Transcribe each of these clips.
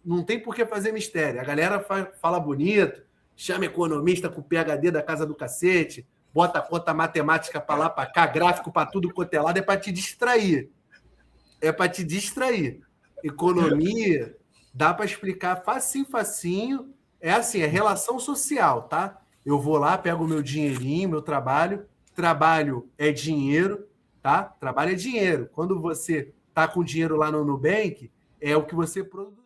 Não tem por que fazer mistério. A galera fala bonito, chama economista com PhD da casa do cacete, bota conta matemática para lá, para cá, gráfico para tudo quanto é lado, é para te distrair. É para te distrair. Economia, dá para explicar facinho, facinho. É assim, é relação social, tá? Eu vou lá, pego o meu dinheirinho, meu trabalho. Trabalho é dinheiro, tá? Trabalho é dinheiro. Quando você tá com dinheiro lá no Nubank, é o que você produz.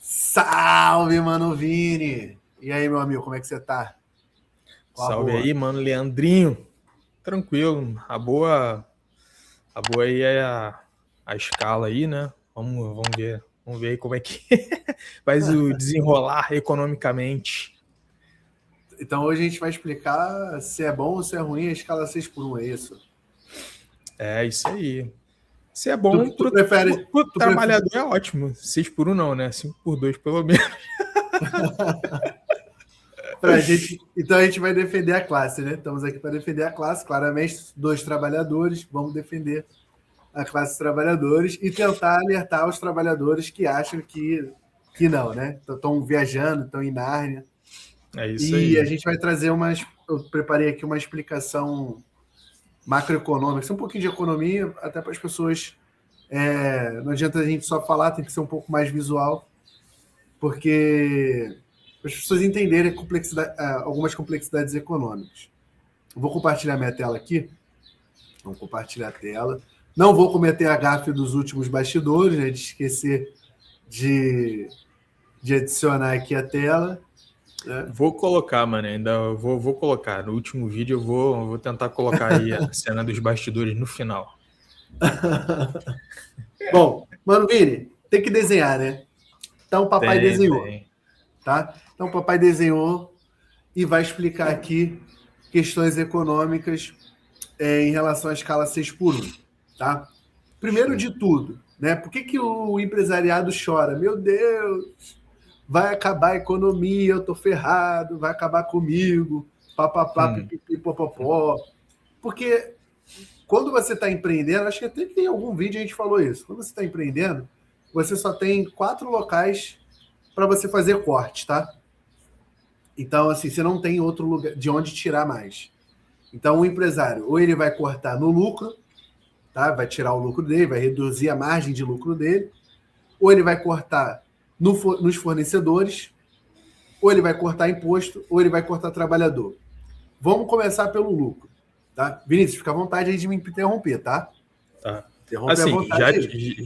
Salve, Mano Vini! E aí, meu amigo, como é que você tá? Salve aí, mano, Leandrinho. Tranquilo. A boa aí é a escala aí, né? Vamos ver aí como é que vai o desenrolar economicamente. Então hoje a gente vai explicar se é bom ou se é ruim a escala 6x1, é isso? É isso aí. Se é bom, pro trabalhador é ótimo. 6x1 não, né? 5x2 pelo menos. Então a gente vai defender a classe, né? Estamos aqui para defender a classe, claramente, 2 trabalhadores, vamos defender a classe dos trabalhadores e tentar alertar os trabalhadores que acham que não, né? Estão viajando, estão em Nárnia. É isso aí. E a gente vai trazer eu preparei aqui uma explicação macroeconômica, um pouquinho de economia, até para as pessoas. Não adianta a gente só falar, tem que ser um pouco mais visual, porque para as pessoas entenderem algumas complexidades econômicas. Eu vou compartilhar minha tela aqui. Vamos compartilhar a tela. Não vou cometer a gafe dos últimos bastidores, né, de esquecer de adicionar aqui a tela. Né? Vou colocar, mano, ainda vou colocar. No último vídeo eu vou tentar colocar aí a cena dos bastidores no final. Bom, Mano Vini, tem que desenhar, né? Então o papai desenhou. Tá? Então o papai desenhou e vai explicar aqui questões econômicas em relação à escala 6x1. Tá? Primeiro de tudo, né? Por que o empresariado chora? Meu Deus, vai acabar a economia, eu tô ferrado, vai acabar comigo, papapá, pipipi, popopó. Porque quando você está empreendendo, acho que até que em algum vídeo a gente falou isso, quando você está empreendendo, você só tem 4 locais para você fazer corte, tá? Então, assim, você não tem outro lugar de onde tirar mais. Então, o empresário, ou ele vai cortar no lucro, tá? Vai tirar o lucro dele, vai reduzir a margem de lucro dele, ou ele vai cortar nos fornecedores, ou ele vai cortar imposto, ou ele vai cortar trabalhador. Vamos começar pelo lucro, tá? Vinícius, fica à vontade aí de me interromper, tá? Tá. Assim,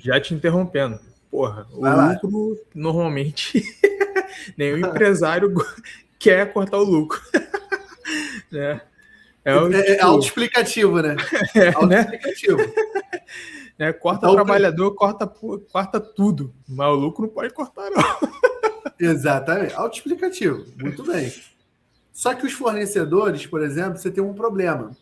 já te interrompendo. Porra, o lucro, normalmente, nenhum empresário quer cortar o lucro. Né? É autoexplicativo, né? Autoexplicativo. Corta então, trabalhador, corta tudo. Mas o lucro não pode cortar, não. Exatamente. Autoexplicativo. Muito bem. Só que os fornecedores, por exemplo, você tem um problema,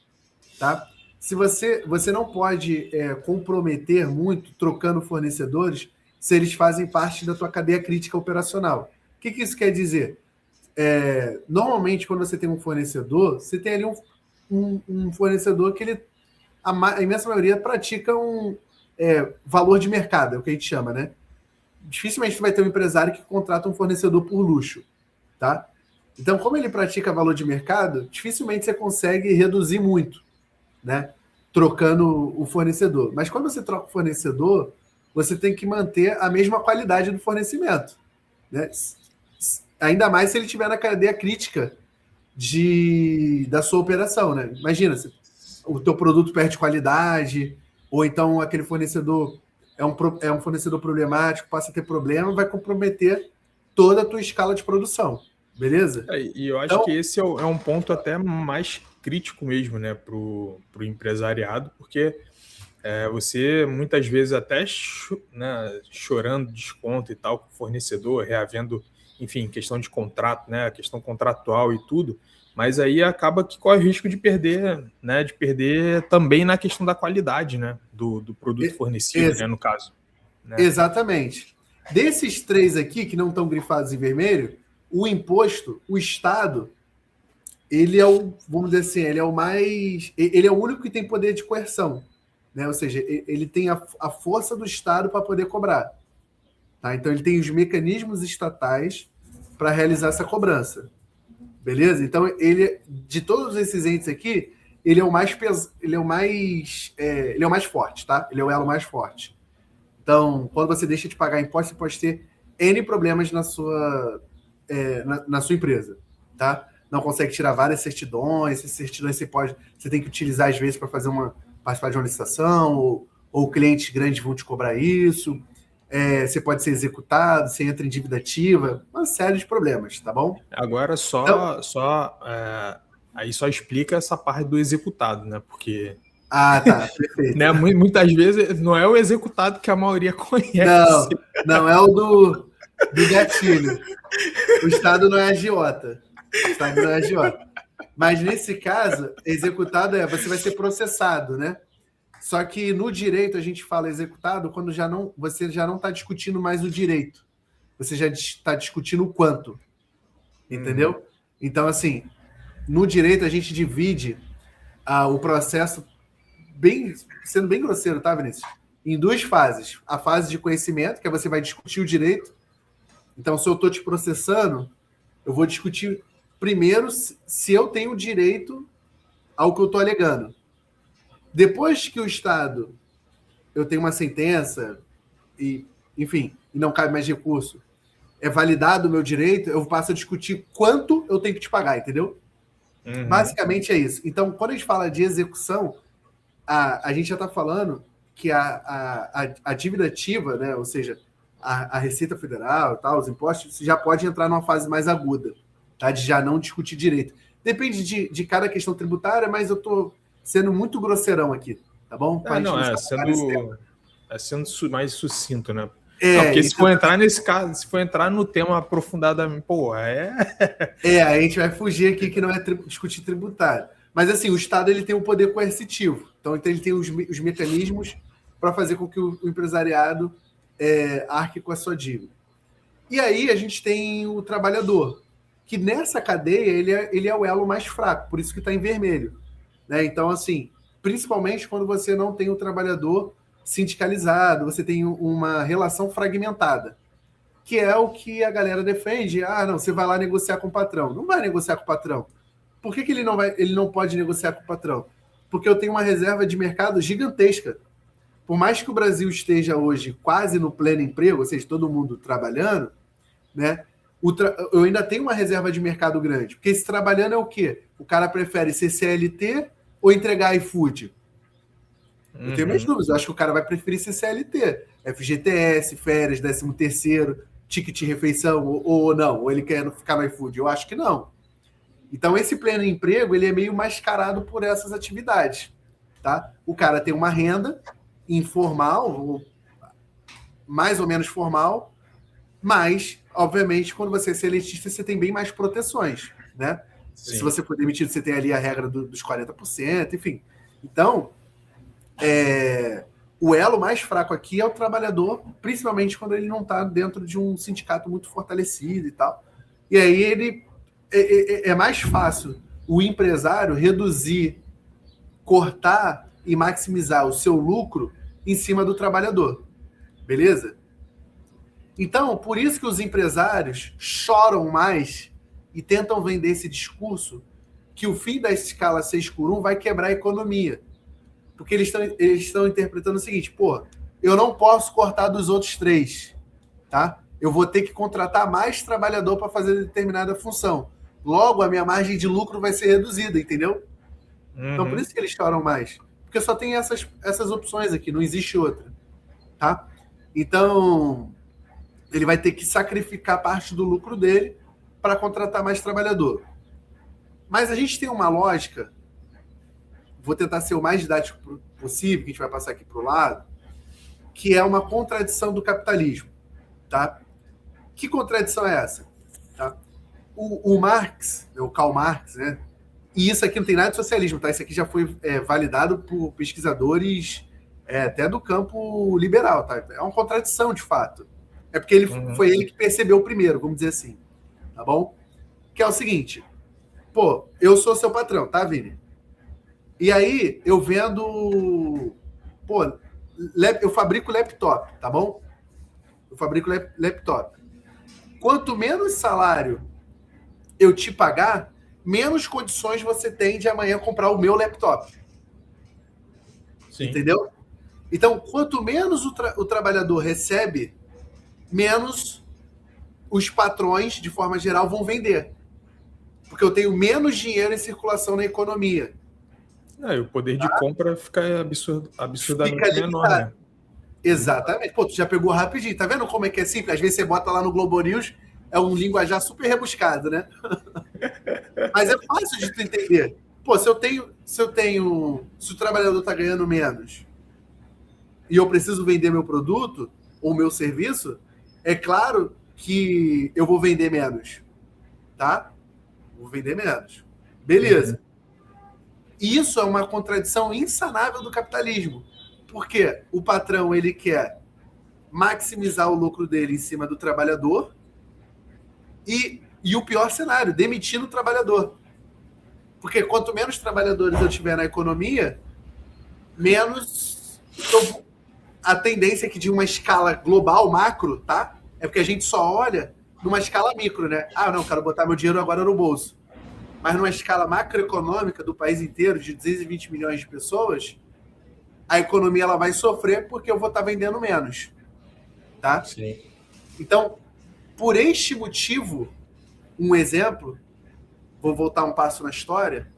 tá? Se você não pode comprometer muito trocando fornecedores se eles fazem parte da tua cadeia crítica operacional. O que isso quer dizer? Normalmente, quando você tem um fornecedor, você tem ali um fornecedor que a imensa maioria pratica valor de mercado, é o que a gente chama, né? Dificilmente você vai ter um empresário que contrata um fornecedor por luxo, tá? Então, como ele pratica valor de mercado, dificilmente você consegue reduzir muito, né? Trocando o fornecedor. Mas quando você troca o fornecedor, você tem que manter a mesma qualidade do fornecimento, né? Ainda mais se ele estiver na cadeia crítica da sua operação, né? Imagina, o teu produto perde qualidade, ou então aquele fornecedor é um fornecedor problemático, passa a ter problema, vai comprometer toda a tua escala de produção. Beleza? E eu acho que esse é um ponto até mais crítico mesmo, né, pro empresariado, porque você muitas vezes até chorando desconto e tal com o fornecedor, reavendo, enfim, questão de contrato, né, questão contratual e tudo, mas aí acaba que corre o risco de perder, né, também na questão da qualidade, né, do produto fornecido, né, no caso. Né? Exatamente. Desses 3 aqui, que não estão grifados em vermelho, o imposto, o Estado, ele é o, vamos dizer assim, ele é o mais, ele é o único que tem poder de coerção, né? Ou seja, ele tem a força do Estado para poder cobrar, tá? Então ele tem os mecanismos estatais para realizar essa cobrança, beleza? Então ele, de todos esses entes aqui, ele é o mais ele é o mais, ele é o mais forte, tá? Ele é o elo mais forte. Então, quando você deixa de pagar imposto, você pode ter N problemas na sua, na sua empresa, tá? Não consegue tirar várias certidões, essas certidões você tem que utilizar às vezes para fazer participar de uma licitação, ou clientes grandes vão te cobrar isso, você pode ser executado, você entra em dívida ativa, uma série de problemas, tá bom? Agora Então, aí só explica essa parte do executado, né? Porque tá, perfeito. né, muitas vezes não é o executado que a maioria conhece. Não é o do gatilho. O Estado não é agiota. O Estado não é agiota. Mas nesse caso, executado você vai ser processado, né? Só que no direito a gente fala executado quando você já não está discutindo mais o direito. Você já está discutindo o quanto. Entendeu? Então, assim, no direito a gente divide o processo, sendo bem grosseiro, tá, Vinícius? Em duas fases. A fase de conhecimento, que você vai discutir o direito. Então, se eu estou te processando, eu vou discutir primeiro se eu tenho direito ao que eu estou alegando. Depois que o Estado, eu tenho uma sentença, enfim, e não cabe mais recurso, é validado o meu direito, eu passo a discutir quanto eu tenho que te pagar, entendeu? Basicamente é isso. Então, quando a gente fala de execução, a gente já está falando que a dívida ativa, né, ou seja, a Receita Federal, tal, os impostos, já pode entrar numa fase mais aguda, tá? De já não discutir direito. Depende de cada questão tributária, mas eu estou sendo muito grosseirão aqui, tá bom? Sendo mais sucinto, né? Porque se for entrar nesse caso, se for entrar no tema aprofundadamente, a gente vai fugir aqui que não é discutir tributário. Mas assim, o Estado ele tem um poder coercitivo, então ele tem os mecanismos para fazer com que o empresariado arque com a sua dívida. E aí a gente tem o trabalhador, que nessa cadeia ele é o elo mais fraco, por isso que está em vermelho, né? Então, assim, principalmente quando você não tem o trabalhador sindicalizado, você tem uma relação fragmentada, que é o que a galera defende. Não, você vai lá negociar com o patrão. Não vai negociar com o patrão. Por que ele não pode negociar com o patrão? Porque eu tenho uma reserva de mercado gigantesca. Por mais que o Brasil esteja hoje quase no pleno emprego, ou seja, todo mundo trabalhando, né? Eu ainda tenho uma reserva de mercado grande. Porque esse trabalhando é o quê? O cara prefere ser CLT ou entregar iFood? Eu tenho minhas dúvidas. Eu acho que o cara vai preferir ser CLT. FGTS, férias, 13º, ticket de refeição, ou não. Ou ele quer ficar no iFood. Eu acho que não. Então, esse pleno emprego, ele é meio mascarado por essas atividades. Tá? O cara tem uma renda informal, mais ou menos formal, mas, obviamente, quando você é seletista, você tem bem mais proteções, né? Sim. Se você for demitido, você tem ali a regra dos 40%, enfim. Então, o elo mais fraco aqui é o trabalhador, principalmente quando ele não está dentro de um sindicato muito fortalecido e tal. E aí ele é mais fácil o empresário reduzir, cortar e maximizar o seu lucro em cima do trabalhador. Beleza? Então, por isso que os empresários choram mais e tentam vender esse discurso que o fim da escala 6x1 vai quebrar a economia. Porque eles estão interpretando o seguinte, eu não posso cortar dos outros 3, tá? Eu vou ter que contratar mais trabalhador para fazer determinada função. Logo, a minha margem de lucro vai ser reduzida, entendeu? Então, por isso que eles choram mais. Porque só tem essas opções aqui, não existe outra, tá? Então, ele vai ter que sacrificar parte do lucro dele para contratar mais trabalhador. Mas a gente tem uma lógica, vou tentar ser o mais didático possível, que a gente vai passar aqui para o lado, que é uma contradição do capitalismo, tá? Que contradição é essa? Tá? O Marx, o Karl Marx, né? E isso aqui não tem nada de socialismo, tá? Isso aqui já foi validado por pesquisadores até do campo liberal, tá? É uma contradição, de fato. É porque foi ele que percebeu primeiro, vamos dizer assim, tá bom? Que é o seguinte, pô, eu sou seu patrão, tá, Vini? E aí eu vendo, pô, eu fabrico laptop, tá bom? Eu fabrico laptop. Quanto menos salário eu te pagar, menos condições você tem de amanhã comprar o meu laptop. Sim. Entendeu? Então, quanto menos o trabalhador recebe, menos os patrões, de forma geral, vão vender. Porque eu tenho menos dinheiro em circulação na economia. E o poder de compra fica absurdamente menor, né? Exatamente. Pô, tu já pegou rapidinho. Tá vendo como é que é simples? Às vezes você bota lá no Globo News, é um linguajar super rebuscado, né? Mas é fácil de tu entender. Pô, se o trabalhador tá ganhando menos e eu preciso vender meu produto ou meu serviço, é claro que eu vou vender menos, tá? Vou vender menos. Beleza. Isso é uma contradição insanável do capitalismo. Porque o patrão, ele quer maximizar o lucro dele em cima do trabalhador e o pior cenário, demitindo o trabalhador. Porque quanto menos trabalhadores eu tiver na economia, menos a tendência é que de uma escala global, macro, tá? É porque a gente só olha numa escala micro, né? Ah, não, quero botar meu dinheiro agora no bolso. Mas numa escala macroeconômica do país inteiro, de 220 milhões de pessoas, a economia ela vai sofrer porque eu vou estar vendendo menos. Tá? Sim. Então, por este motivo, um exemplo, vou voltar um passo na história,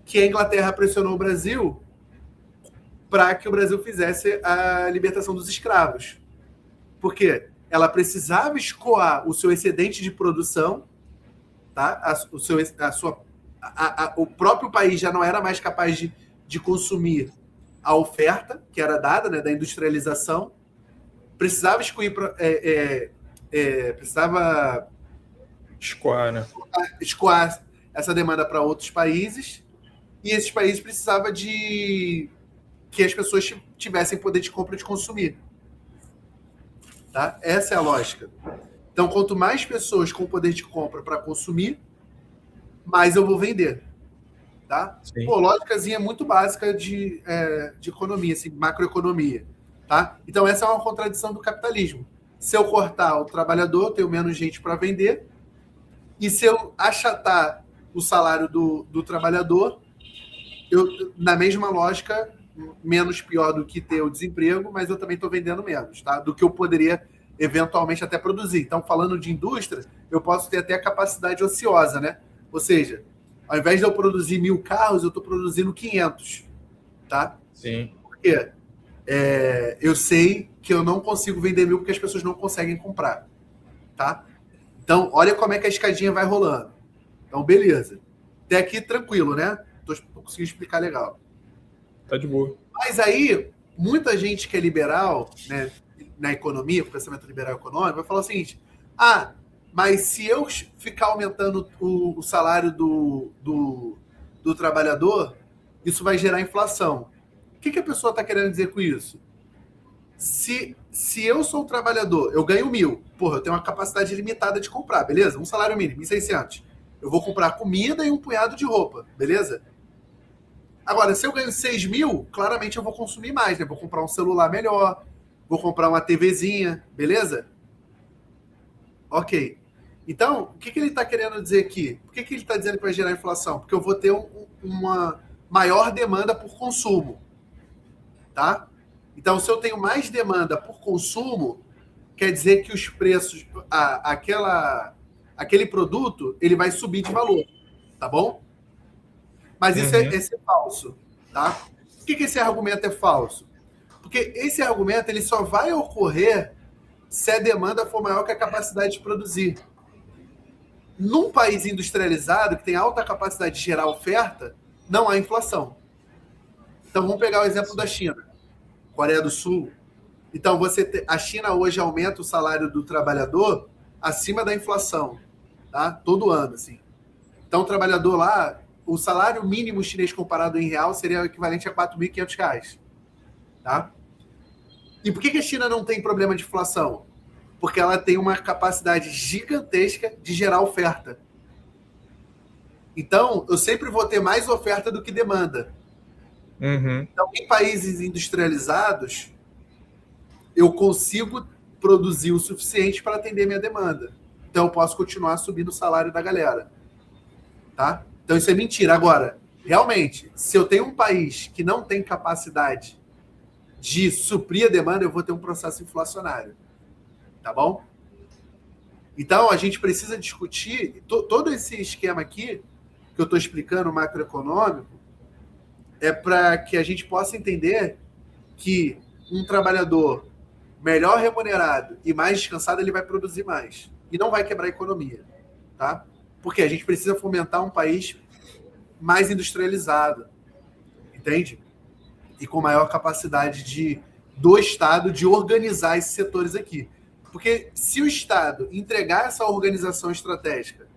que a Inglaterra pressionou o Brasil para que o Brasil fizesse a libertação dos escravos. Porque ela precisava escoar o seu excedente de produção, tá? O próprio país já não era mais capaz de consumir a oferta que era dada, né, da industrialização, precisava precisava escoar, né? Escoar essa demanda para outros países, e esses países precisavam de que as pessoas tivessem poder de compra de consumir. Tá? Essa é a lógica. Então, quanto mais pessoas com poder de compra para consumir, mais eu vou vender. Tá? Pô, lógicazinha muito básica de economia, assim, macroeconomia. Tá? Então, essa é uma contradição do capitalismo. Se eu cortar o trabalhador, eu tenho menos gente para vender. E se eu achatar o salário do trabalhador, eu, na mesma lógica, menos pior do que ter o desemprego, mas eu também estou vendendo menos, tá? Do que eu poderia eventualmente até produzir. Então, falando de indústria, eu posso ter até a capacidade ociosa, né? Ou seja, ao invés de eu produzir 1.000 carros, eu estou produzindo 500, tá? Sim. Por quê? Eu sei que eu não consigo vender 1.000 porque as pessoas não conseguem comprar, tá? Então, olha como é que a escadinha vai rolando. Então, beleza. Até aqui, tranquilo, né? Tô conseguindo explicar legal. Tá de boa. Mas aí, muita gente que é liberal, né, na economia, com pensamento liberal econômico, vai falar o seguinte: ah, mas se eu ficar aumentando o salário do trabalhador, isso vai gerar inflação. O que a pessoa está querendo dizer com isso? Se eu sou um trabalhador, eu ganho 1.000, porra, eu tenho uma capacidade limitada de comprar, beleza? Um salário mínimo, 1.600. Eu vou comprar comida e um punhado de roupa, beleza? Agora, se eu ganho 6.000, claramente eu vou consumir mais, né? Vou comprar um celular melhor, vou comprar uma TVzinha, beleza? Ok. Então, o que ele está querendo dizer aqui? Por que ele está dizendo que vai gerar inflação? Porque eu vou ter uma maior demanda por consumo, tá? Então, se eu tenho mais demanda por consumo, quer dizer que os preços, aquele produto, ele vai subir de valor, tá bom? Mas isso é falso, tá? Por que esse argumento é falso? Porque esse argumento ele só vai ocorrer se a demanda for maior que a capacidade de produzir. Num país industrializado, que tem alta capacidade de gerar oferta, não há inflação. Então, vamos pegar o exemplo da China. Coreia do Sul. Então, a China hoje aumenta o salário do trabalhador acima da inflação, tá? Todo ano, assim. Então, o trabalhador lá, o salário mínimo chinês comparado em real seria o equivalente a R$4.500, tá? E por que a China não tem problema de inflação? Porque ela tem uma capacidade gigantesca de gerar oferta. Então, eu sempre vou ter mais oferta do que demanda. Então, em países industrializados, eu consigo produzir o suficiente para atender minha demanda. Então, eu posso continuar subindo o salário da galera. Tá? Então, isso é mentira. Agora, realmente, se eu tenho um país que não tem capacidade de suprir a demanda, eu vou ter um processo inflacionário. Tá bom? Então, a gente precisa discutir todo esse esquema aqui que eu estou explicando, macroeconômico, é para que a gente possa entender que um trabalhador melhor remunerado e mais descansado, ele vai produzir mais. E não vai quebrar a economia. Tá? Porque a gente precisa fomentar um país mais industrializado. Entende? E com maior capacidade do Estado de organizar esses setores aqui. Porque se o Estado entregar essa organização estratégica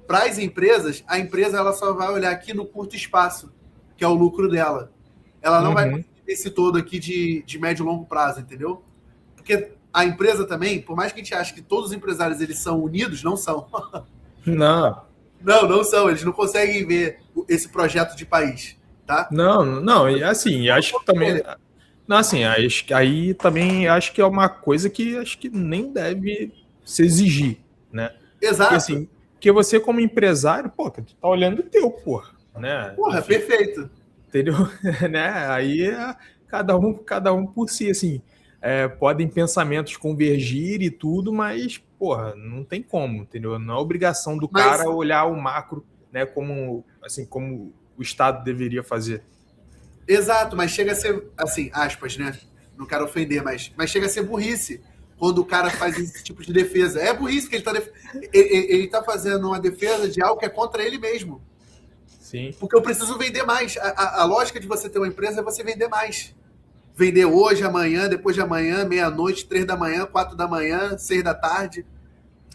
para as empresas, a empresa ela só vai olhar aqui no curto espaço, que é o lucro dela. Ela não vai conseguir esse todo aqui de médio e longo prazo, entendeu? Porque a empresa também, por mais que a gente ache que todos os empresários eles são unidos, não são. Não são. Eles não conseguem ver esse projeto de país, tá? Não, e assim, acho que também... Não, assim, aí também acho que é uma coisa que acho que nem deve se exigir, né? Exato. Porque, assim, que você como empresário, pô, tu tá olhando o teu, porra, né? Porra, enfim, perfeito. Entendeu? Né? Aí é cada um por si, assim. Podem pensamentos convergir e tudo, mas, porra, não tem como, entendeu? Não é obrigação do cara olhar o macro, né, como o Estado deveria fazer. Exato, mas chega a ser, assim, aspas, né? Não quero ofender, mas chega a ser burrice quando o cara faz esse tipo de defesa. É burrice que ele tá fazendo uma defesa de algo que é contra ele mesmo. Sim. Porque eu preciso vender mais. A lógica de você ter uma empresa é você vender mais. Vender hoje, amanhã, depois de amanhã, meia-noite, 3 da manhã, 4 da manhã, 6 da tarde.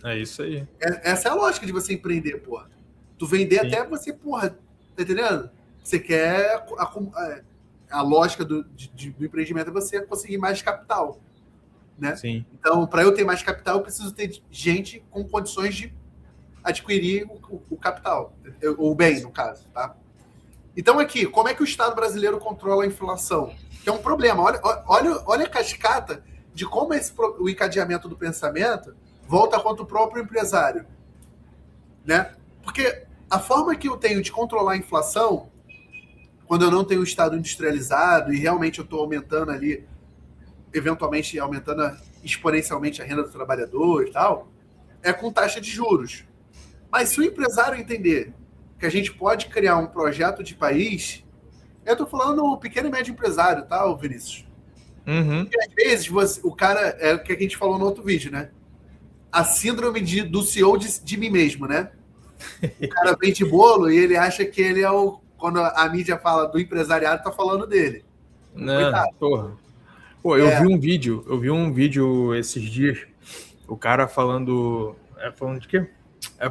É isso aí. Essa é a lógica de você empreender, porra. Tu vender Sim. Até você, porra, tá entendendo? Você quer... A lógica do empreendimento é você conseguir mais capital, né? Sim. Então, para eu ter mais capital, eu preciso ter gente com condições de adquirir o capital, o bem, no caso, tá? Então, aqui, como é que o Estado brasileiro controla a inflação? Que é um problema. Olha a cascata de como o encadeamento do pensamento volta contra o próprio empresário, né? Porque a forma que eu tenho de controlar a inflação, quando eu não tenho o Estado industrializado e realmente eu estou aumentando ali, eventualmente aumentando exponencialmente a renda do trabalhador e tal, é com taxa de juros. Mas se o empresário entender que a gente pode criar um projeto de país, eu estou falando o pequeno e médio empresário, tá, Vinícius? Porque às vezes o cara, é o que a gente falou no outro vídeo, né? A síndrome do CEO de mim mesmo, né? O cara vende bolo e ele acha que ele é o... Quando a mídia fala do empresariado, tá falando dele. Não, porra. Pô, eu vi um vídeo esses dias, o cara falando de quê?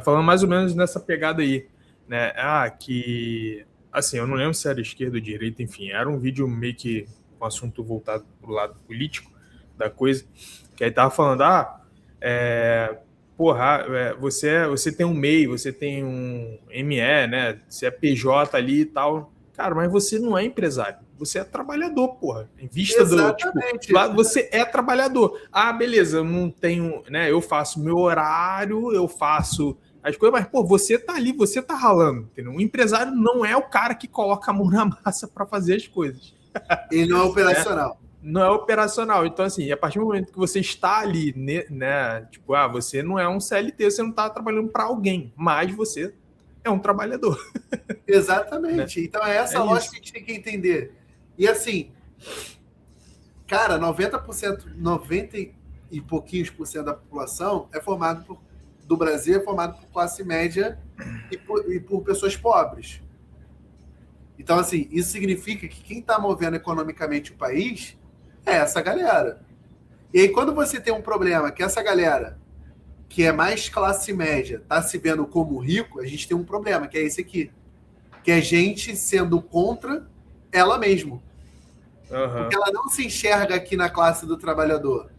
Falando mais ou menos nessa pegada aí, né? Que, assim, eu não lembro se era esquerda ou direita, enfim, era um vídeo meio que um assunto voltado pro lado político da coisa, que aí tava falando, você tem um MEI, você tem um ME, né? Você é PJ ali e tal. Cara, mas você não é empresário. Você é trabalhador, porra. Em vista Exatamente. lá você é trabalhador. Beleza, eu não tenho, né? Eu faço meu horário, eu faço as coisas, mas, pô, você tá ali, você tá ralando, entendeu? O empresário não é o cara que coloca a mão na massa para fazer as coisas. Ele não é operacional. Não é operacional. Então, assim, a partir do momento que você está ali, né? Tipo, você não é um CLT, você não está trabalhando para alguém, mas você é um trabalhador. Exatamente. Né? Então, é essa lógica que a gente tem que entender. E, assim, cara, 90 e pouquinhos por cento da população do Brasil é formado por classe média e por pessoas pobres. Então, assim, isso significa que quem está movendo economicamente o país é essa galera. E aí, quando você tem um problema que essa galera, que é mais classe média, está se vendo como rico, a gente tem um problema, que é esse aqui. Que é gente sendo contra ela mesma. Porque ela não se enxerga aqui na classe do trabalhador.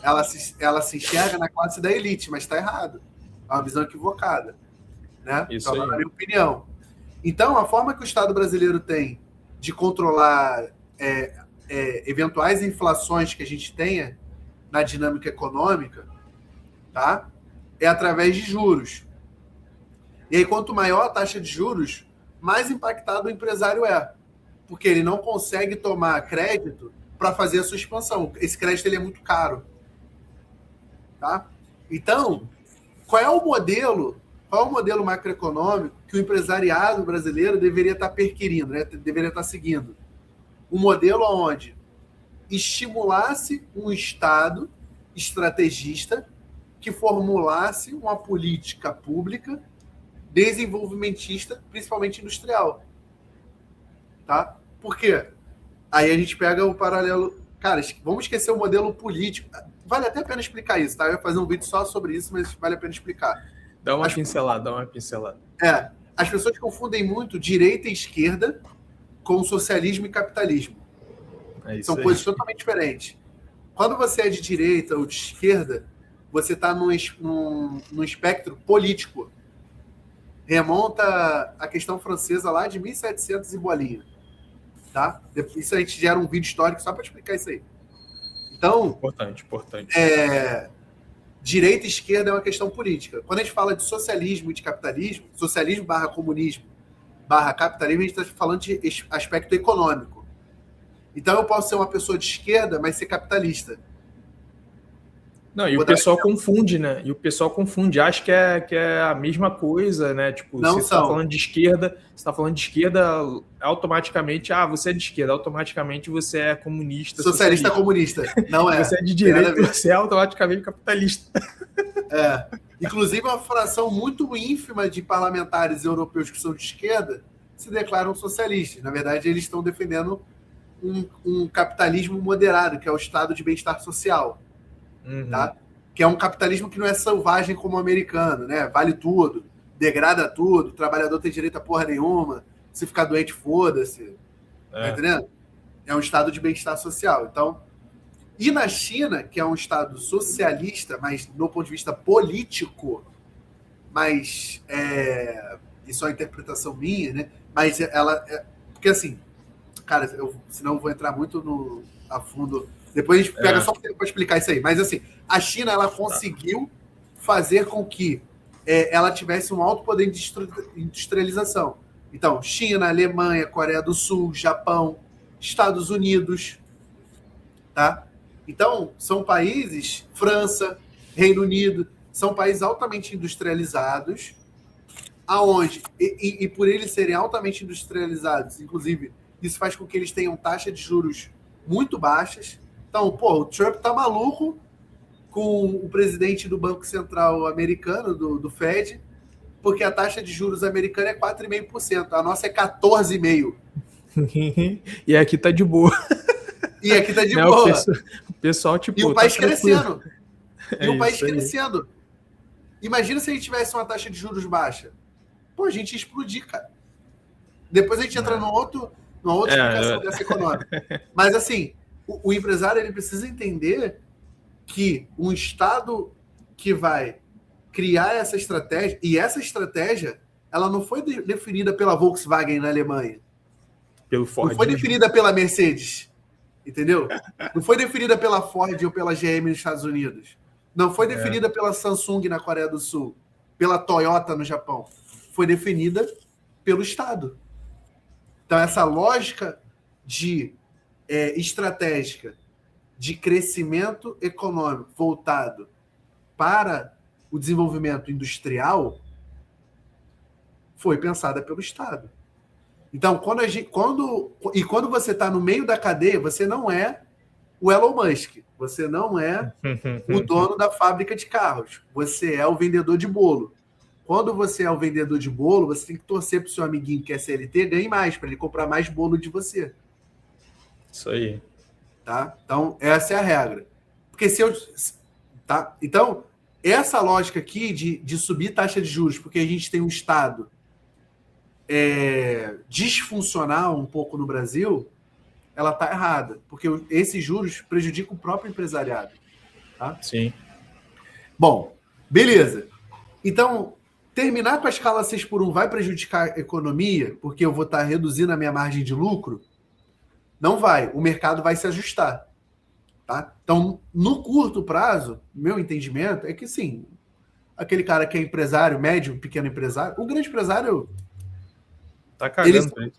Ela se enxerga na classe da elite, mas está errado. É uma visão equivocada. né? Isso Então, aí. na minha opinião. Então, a forma que o Estado brasileiro tem de controlar eventuais inflações que a gente tenha na dinâmica econômica, tá? É através de juros. E aí, quanto maior a taxa de juros, mais impactado o empresário é. Porque ele não consegue tomar crédito para fazer a sua expansão. Esse crédito ele é muito caro. Tá? Então, qual é o modelo macroeconômico que o empresariado brasileiro deveria estar perquirindo, né? Deveria estar seguindo? Um modelo onde estimulasse um Estado estrategista que formulasse uma política pública desenvolvimentista, principalmente industrial. Tá? Por quê? Aí a gente pega o paralelo. Cara, vamos esquecer o modelo político. Vale até a pena explicar isso, tá? Eu ia fazer um vídeo só sobre isso, mas vale a pena explicar. Dá uma pincelada. As pessoas confundem muito direita e esquerda com socialismo e capitalismo. São coisas totalmente diferentes. Quando você é de direita ou de esquerda, você está num espectro político. Remonta a questão francesa lá de 1700 e bolinha. Tá? Isso a gente gera um vídeo histórico só para explicar isso aí. Então, importante. Direita e esquerda é uma questão política. Quando a gente fala de socialismo e de capitalismo, socialismo / comunismo / capitalismo, a gente está falando de aspecto econômico. Então eu posso ser uma pessoa de esquerda, mas ser capitalista. Não, e o pessoal confunde, né? Acha que é a mesma coisa, né? Tipo, não você está falando de esquerda, automaticamente, você é de esquerda, automaticamente você é comunista. Socialista comunista. Não é. Você é de direita, você é automaticamente capitalista. Inclusive, uma fração muito ínfima de parlamentares europeus que são de esquerda se declaram socialistas. Na verdade, eles estão defendendo um capitalismo moderado, que é o estado de bem-estar social. Tá? Que é um capitalismo que não é selvagem como o americano, né? Vale tudo, degrada tudo, o trabalhador tem direito a porra nenhuma, se ficar doente, foda-se. Tá entendendo? É um estado de bem-estar social. Então, e na China, que é um estado socialista, mas do ponto de vista político, mas isso é uma interpretação minha, né? Mas porque assim, cara, senão eu vou entrar muito a fundo. Depois a gente pega só para explicar isso aí. Mas assim, a China ela conseguiu fazer com que ela tivesse um alto poder de industrialização. Então, China, Alemanha, Coreia do Sul, Japão, Estados Unidos, tá? Então, são países, França, Reino Unido, são países altamente industrializados, aonde, e por eles serem altamente industrializados, inclusive, isso faz com que eles tenham taxas de juros muito baixas. Então, o Trump tá maluco com o presidente do Banco Central americano, do Fed, porque a taxa de juros americana é 4,5%. A nossa é 14,5%. E aqui tá de boa. O pessoal, tipo... E o país crescendo. Crescendo. Imagina se a gente tivesse uma taxa de juros baixa. A gente ia explodir, cara. Depois a gente entra numa outra explicação dessa econômica. Mas, assim... O empresário ele precisa entender que um Estado que vai criar essa estratégia, e essa estratégia ela não foi definida pela Volkswagen na Alemanha. Pelo Ford. Não foi definida pela Mercedes. Entendeu? Não foi definida pela Ford ou pela GM nos Estados Unidos. Não foi definida pela Samsung na Coreia do Sul. Pela Toyota no Japão. Foi definida pelo Estado. Então, essa lógica de estratégica de crescimento econômico voltado para o desenvolvimento industrial foi pensada pelo Estado. Então, quando você está no meio da cadeia, você não é o Elon Musk, você não é o dono da fábrica de carros, você é o vendedor de bolo. Quando você é o vendedor de bolo, você tem que torcer para o seu amiguinho que é CLT ganhe mais, para ele comprar mais bolo de você. Isso aí. Tá? Então, essa é a regra. Porque tá? Então, essa lógica aqui de subir taxa de juros, porque a gente tem um Estado disfuncional um pouco no Brasil, ela está errada. Porque esses juros prejudicam o próprio empresariado. Tá? Sim. Bom, beleza. Então, Terminar com a escala 6 por 1 vai prejudicar a economia, porque eu vou estar reduzindo a minha margem de lucro? Não vai. O mercado vai se ajustar. Tá? Então, no curto prazo, meu entendimento é que sim, aquele cara que é empresário, médio, pequeno empresário, o grande empresário, Tá cagando ele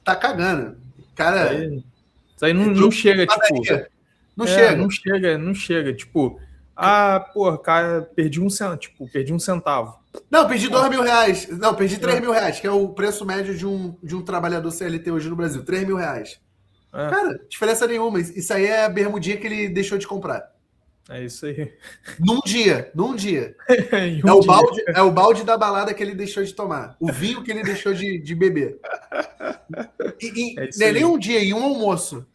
tá cagando. Cara, isso aí não chega, tipo. Não chega. Não chega. Tipo, cara, perdi um centavo. Não, perdi R$2.000. Não, perdi R$3.000, que é o preço médio de um trabalhador CLT hoje no Brasil. R$3.000. Cara, diferença nenhuma. Isso aí é a bermudinha que ele deixou de comprar. É isso aí. Num dia. É o balde da balada que ele deixou de tomar. O vinho que ele deixou de beber. Não é nem um dia, em um almoço.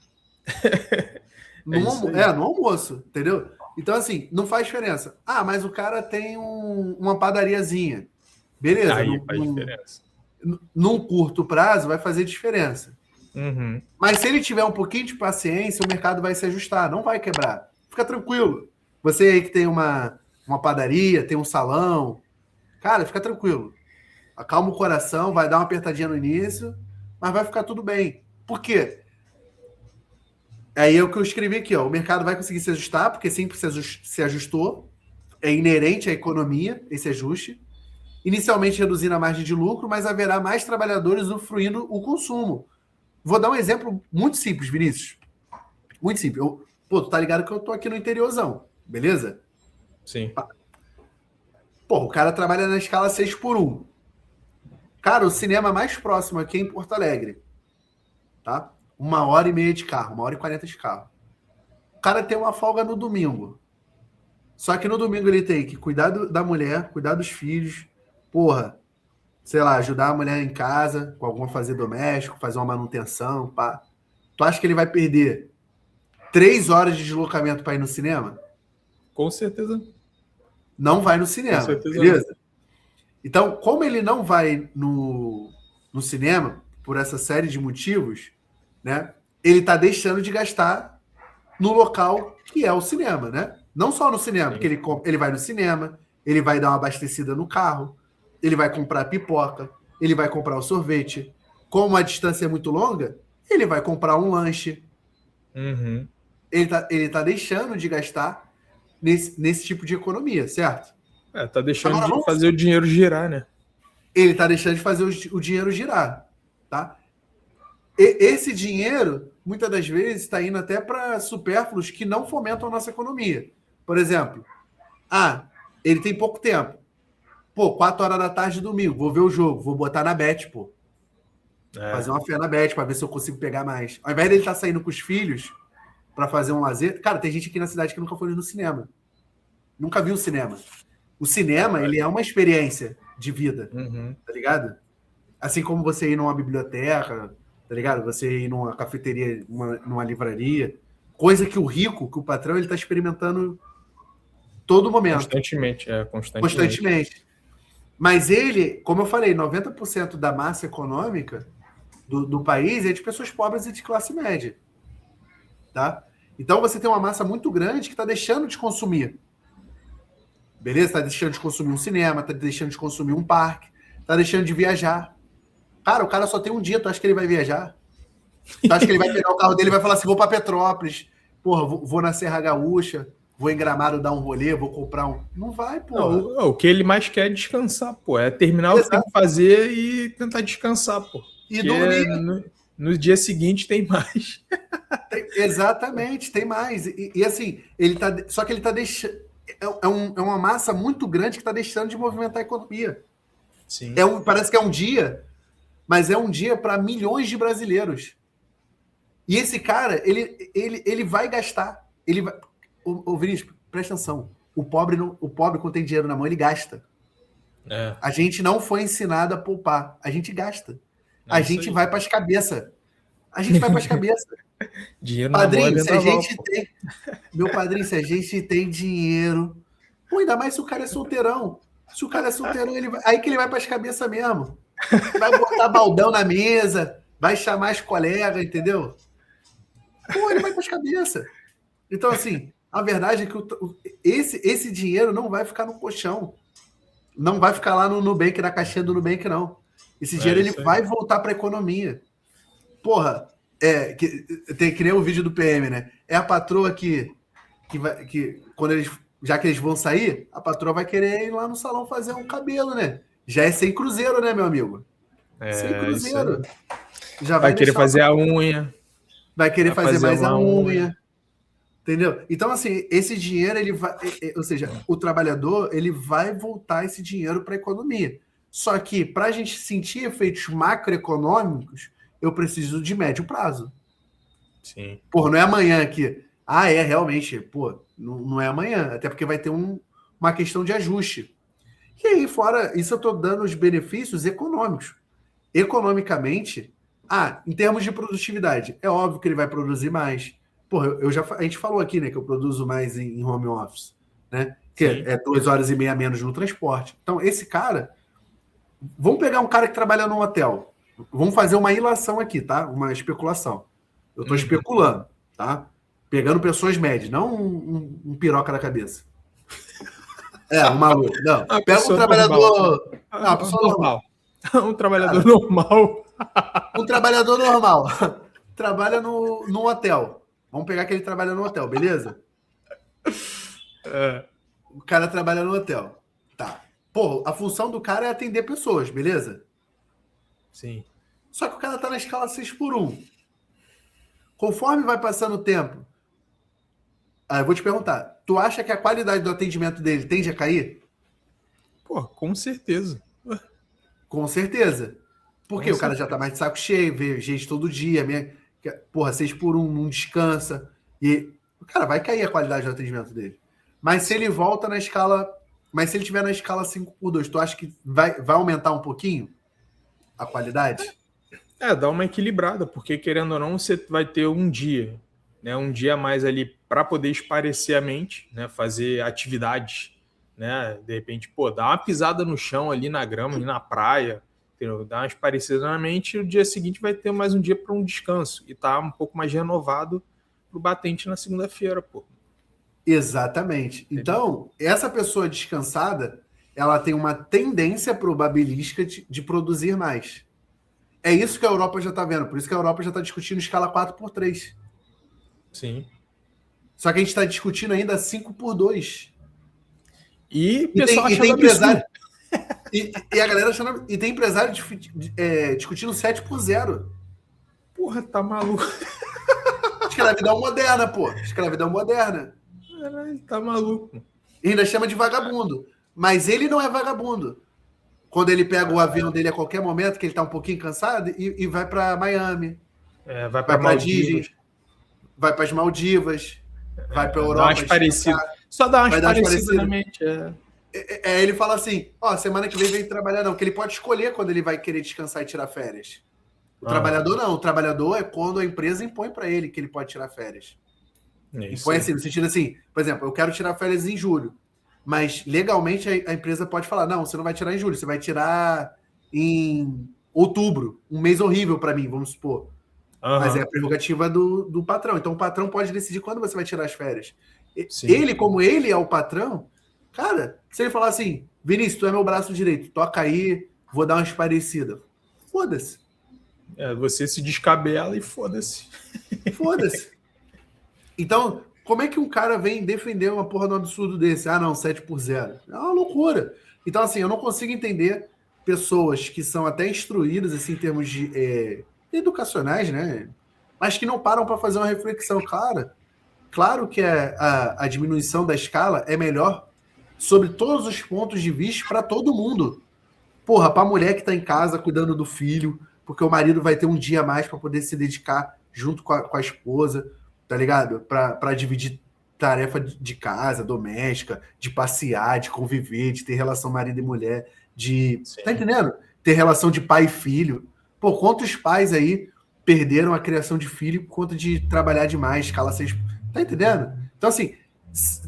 No almoço, entendeu? Então, assim, não faz diferença. Mas o cara tem uma padariazinha. Beleza. Aí faz diferença. Num curto prazo, vai fazer diferença. Uhum. Mas se ele tiver um pouquinho de paciência, o mercado vai se ajustar, não vai quebrar. Fica tranquilo. Você aí que tem uma padaria, tem um salão, cara, fica tranquilo. Acalma o coração, vai dar uma apertadinha no início, mas vai ficar tudo bem. Por quê? Aí é o que eu escrevi aqui, ó. O mercado vai conseguir se ajustar, porque sempre se ajustou. É inerente à economia esse ajuste. Inicialmente reduzindo a margem de lucro, mas haverá mais trabalhadores usufruindo o consumo. Vou dar um exemplo muito simples, Vinícius. Muito simples. Tu tá ligado que eu tô aqui no interiorzão, beleza? Sim. O cara trabalha na escala 6 por 1. Cara, o cinema mais próximo aqui é em Porto Alegre. Tá? 1h30 de carro, 1h40 de carro. O cara tem uma folga no domingo. Só que no domingo ele tem que cuidar da mulher, cuidar dos filhos, sei lá, ajudar a mulher em casa, com algum fazer doméstico, fazer uma manutenção, pá. Tu acha que ele vai perder 3 horas de deslocamento para ir no cinema? Com certeza. Não vai no cinema, beleza? Então, como ele não vai no cinema, por essa série de motivos, né? Ele tá deixando de gastar no local que é o cinema, né? Não só no cinema, porque ele vai no cinema, ele vai dar uma abastecida no carro, ele vai comprar pipoca, ele vai comprar o sorvete. Como a distância é muito longa, ele vai comprar um lanche. Uhum. Ele tá deixando de gastar nesse tipo de economia, certo? Tá deixando de fazer o dinheiro girar, né? Ele tá deixando de fazer o dinheiro girar, tá? Esse dinheiro, muitas das vezes, está indo até para supérfluos que não fomentam a nossa economia. Por exemplo, ele tem pouco tempo. 4 horas da tarde, domingo, vou ver o jogo, vou botar na bet, fazer uma fé na bet para ver se eu consigo pegar mais. Ao invés dele estar saindo com os filhos para fazer um lazer... Cara, tem gente aqui na cidade que nunca foi no cinema. Nunca viu o cinema. O cinema, ele é uma experiência de vida, tá ligado? Assim como você ir numa biblioteca, tá ligado? Você ir numa cafeteria, numa livraria. Coisa que o rico, que o patrão, ele tá experimentando todo momento. Constantemente. Mas ele, como eu falei, 90% da massa econômica do país é de pessoas pobres e de classe média. Tá? Então você tem uma massa muito grande que está deixando de consumir. Beleza? Está deixando de consumir um cinema, está deixando de consumir um parque, está deixando de viajar. Cara, o cara só tem um dia, tu acha que ele vai viajar? Tu acha que ele vai pegar o carro dele e vai falar assim, vou para Petrópolis, vou na Serra Gaúcha, vou em Gramado dar um rolê, vou comprar um... Não vai, porra. O que ele mais quer é descansar, É terminar o que tem que fazer e tentar descansar, E dormir. No dia seguinte tem mais. Exatamente, tem mais. E assim, só que ele tá deixando... É uma massa muito grande que está deixando de movimentar a economia. Sim. Parece que é um dia, mas é um dia para milhões de brasileiros. E esse cara, ele vai gastar. Ele vai... Ô, Vinícius, presta atenção. O pobre, quando tem dinheiro na mão, ele gasta. A gente não foi ensinado a poupar. A gente gasta. A gente vai para as cabeças. A gente vai para as cabeças. Dinheiro padrinho, na mão, Meu padrinho, se a gente tem dinheiro... ainda mais se o cara é solteirão. Se o cara é solteirão, aí que ele vai para as cabeças mesmo. Vai botar baldão na mesa, vai chamar as colegas, entendeu? Ele vai para as cabeças. Então, assim, a verdade é que esse dinheiro não vai ficar no colchão. não vai ficar lá no Nubank, na caixinha do Nubank, não. Esse dinheiro ele vai voltar para a economia. Porra, tem que nem o vídeo do PM, né? É a patroa que quando eles, já que eles vão sair, a patroa vai querer ir lá no salão fazer um cabelo, né? Já é 100 cruzeiro, né, meu amigo? 100 cruzeiro. Já vai querer fazer a unha. Vai querer fazer mais a unha. Entendeu? Então, assim, esse dinheiro, ele vai... Ou seja, o trabalhador, ele vai voltar esse dinheiro para a economia. Só que, para a gente sentir efeitos macroeconômicos, eu preciso de médio prazo. Sim. Pô, não é amanhã que... realmente, pô, não é amanhã. Até porque vai ter uma questão de ajuste. E aí, fora isso, eu estou dando os benefícios econômicos. Economicamente, em termos de produtividade, é óbvio que ele vai produzir mais. Porra, a gente falou aqui, né, que eu produzo mais em home office, né? Que é 2 horas e meia menos no transporte. Então, esse cara... Vamos pegar um cara que trabalha num hotel. Vamos fazer uma ilação aqui, tá? Uma especulação. Eu estou especulando, tá? Pegando pessoas médias, não um piroca na cabeça. Um maluco. Não, pega um trabalhador... Uma pessoa normal. Um trabalhador normal. Um trabalhador normal. Trabalha num hotel. Vamos pegar que ele trabalha no hotel, beleza? O cara trabalha no hotel. Tá. Pô, a função do cara é atender pessoas, beleza? Sim. Só que o cara tá na escala 6x1. Conforme vai passando o tempo, eu vou te perguntar, tu acha que a qualidade do atendimento dele tende a cair? Pô, com certeza. Com certeza. Porque o cara já tá mais de saco cheio, vê gente todo dia, porra, 6x1, não descansa. E o cara vai cair a qualidade do atendimento dele. Mas se ele volta na escala... Mas se ele estiver na escala 5x2, tu acha que vai aumentar um pouquinho a qualidade? Dá uma equilibrada, porque querendo ou não, você vai ter um dia, né? Um dia a mais ali para poder esparecer a mente, né? Fazer atividades, né? De repente, dar uma pisada no chão ali na grama, ali na praia, entendeu? Dar uma esparecida na mente, e o dia seguinte vai ter mais um dia para um descanso e tá um pouco mais renovado pro batente na segunda-feira, pô. Exatamente. Então, essa pessoa descansada, ela tem uma tendência probabilística de produzir mais. É isso que a Europa já está vendo. Por isso que a Europa já está discutindo escala 4x3. Sim. Só que a gente está discutindo ainda 5x2. E o pessoal tem empresário... e a galera achando... E tem empresário discutindo 7x0. Porra, tá maluco. Escravidão moderna, pô. Escravidão moderna. Caralho, tá maluco. E ainda chama de vagabundo. Mas ele não é vagabundo. Quando ele pega o avião dele a qualquer momento, que ele tá um pouquinho cansado, e vai para Miami. Vai para Disney. Vai para as Maldivas. Vai para Europa. Só dá umas parecidas na mente. Ele fala assim, semana que vem trabalhar não, que ele pode escolher quando ele vai querer descansar e tirar férias. O trabalhador não. O trabalhador é quando a empresa impõe para ele que ele pode tirar férias. Impõe assim, no sentido assim, por exemplo, eu quero tirar férias em julho, mas legalmente a empresa pode falar, não, você não vai tirar em julho, você vai tirar em outubro, um mês horrível para mim, vamos supor. Mas é a prerrogativa do patrão. Então o patrão pode decidir quando você vai tirar as férias. Sim. Ele, como ele é o patrão, cara, se ele falar assim, Vinícius, tu é meu braço direito, toca aí, vou dar uma esparecida. Foda-se. Você se descabela e foda-se. Foda-se. Então, como é que um cara vem defender uma porra de um absurdo desse? Não, 7x0. É uma loucura. Então, assim, eu não consigo entender pessoas que são até instruídas, assim, em termos de educacionais, né? Mas que não param para fazer uma reflexão. Claro que a diminuição da escala é melhor sobre todos os pontos de vista para todo mundo. Porra, para a mulher que está em casa cuidando do filho, porque o marido vai ter um dia a mais para poder se dedicar junto com a esposa, tá ligado? Para dividir tarefa de casa, doméstica, de passear, de conviver, de ter relação marido e mulher, tá entendendo? Ter relação de pai e filho. Pô, quantos pais aí perderam a criação de filho por conta de trabalhar demais, escala 6... Tá entendendo? Então, assim,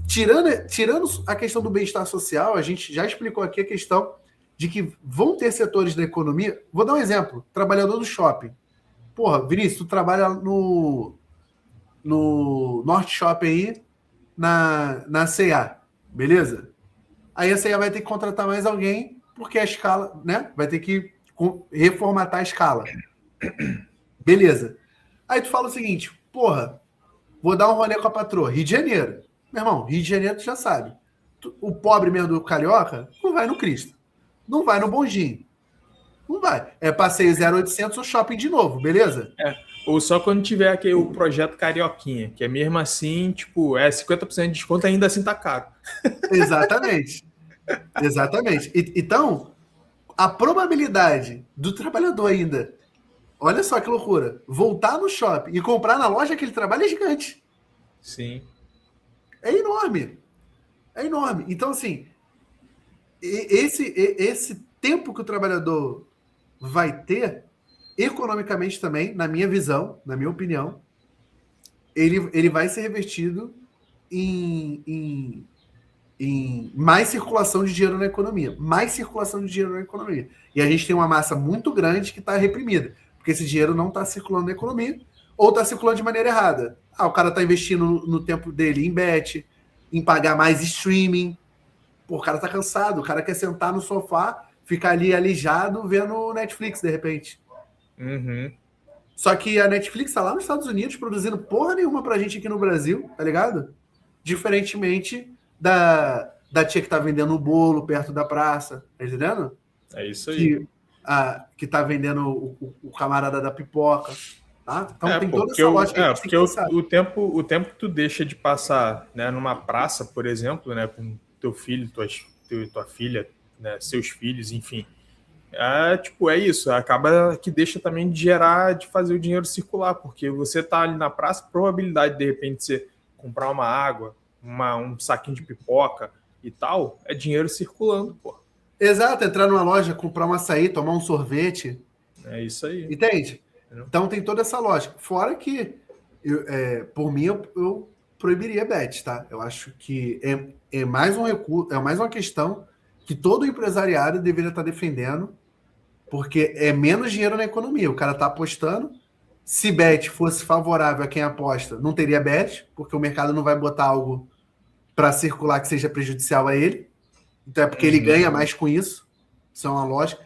tirando a questão do bem-estar social, a gente já explicou aqui a questão de que vão ter setores da economia... Vou dar um exemplo. Trabalhador do shopping. Porra, Vinícius, tu trabalha no Norte Shopping aí, na C&A, beleza? aí a CIA vai ter que contratar mais alguém, porque a escala, né? Vai ter que reformatar a escala. Beleza. Aí tu fala o seguinte, porra, vou dar um rolê com a patroa. Rio de Janeiro. Meu irmão, Rio de Janeiro tu já sabe. O pobre mesmo do carioca não vai no Cristo. Não vai no Bondinho. Não vai. É passeio 0800 ou shopping de novo, beleza? Ou só quando tiver aqui o projeto Carioquinha, que é mesmo assim, tipo, 50% de desconto, ainda assim tá caro. Exatamente. Exatamente. Então, a probabilidade do trabalhador ainda, olha só que loucura, voltar no shopping e comprar na loja que ele trabalha é gigante. Sim. É enorme. É enorme. Então, assim, esse tempo que o trabalhador vai ter, economicamente também, na minha visão, na minha opinião, ele vai ser revertido em mais circulação de dinheiro na economia. Mais circulação de dinheiro na economia. E a gente tem uma massa muito grande que está reprimida, porque esse dinheiro não está circulando na economia, ou está circulando de maneira errada. O cara está investindo no tempo dele em bet, em pagar mais streaming. Pô, o cara tá cansado, o cara quer sentar no sofá, ficar ali alijado, vendo Netflix, de repente. Uhum. Só que a Netflix tá lá nos Estados Unidos produzindo porra nenhuma pra gente aqui no Brasil, tá ligado? Diferentemente da tia que tá vendendo o bolo perto da praça, tá entendendo? É isso aí. Que tá vendendo o camarada da pipoca, tá? Então tem toda essa porque lógica. porque o tempo que tu deixa de passar, né, numa praça, por exemplo, né, com teu filho, tua filha, né, seus filhos, enfim. É isso, acaba que deixa também de fazer o dinheiro circular, porque você tá ali na praça, probabilidade de repente você comprar uma água, um saquinho de pipoca e tal, é dinheiro circulando, pô. Exato, entrar numa loja, comprar um açaí, tomar um sorvete. É isso aí. Entende? Então tem toda essa lógica. Fora que, por mim, eu proibiria bet, tá? Eu acho que é mais um recurso, é mais uma questão que todo empresariado deveria estar defendendo, porque é menos dinheiro na economia. O cara está apostando. Se bet fosse favorável a quem aposta, não teria bet, porque o mercado não vai botar algo para circular que seja prejudicial a ele. Então é porque ele ganha mais com isso. Isso é uma lógica.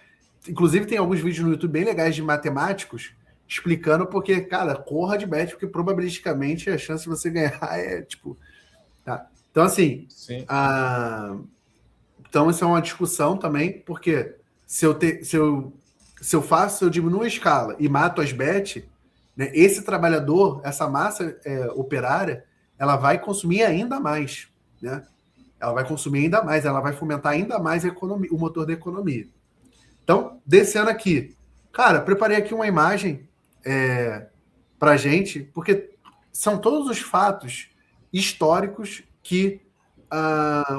Inclusive tem alguns vídeos no YouTube bem legais de matemáticos explicando porque, cara, corra de bet, porque probabilisticamente a chance de você ganhar é tipo... Tá. Então, assim... Então, isso é uma discussão também, porque se eu diminuo a escala e mato as bets, né, esse trabalhador, essa massa operária, ela vai consumir ainda mais, né? Ela vai consumir ainda mais, ela vai fomentar ainda mais a economia, o motor da economia. Então, descendo aqui, cara, preparei aqui uma imagem pra gente, porque são todos os fatos históricos que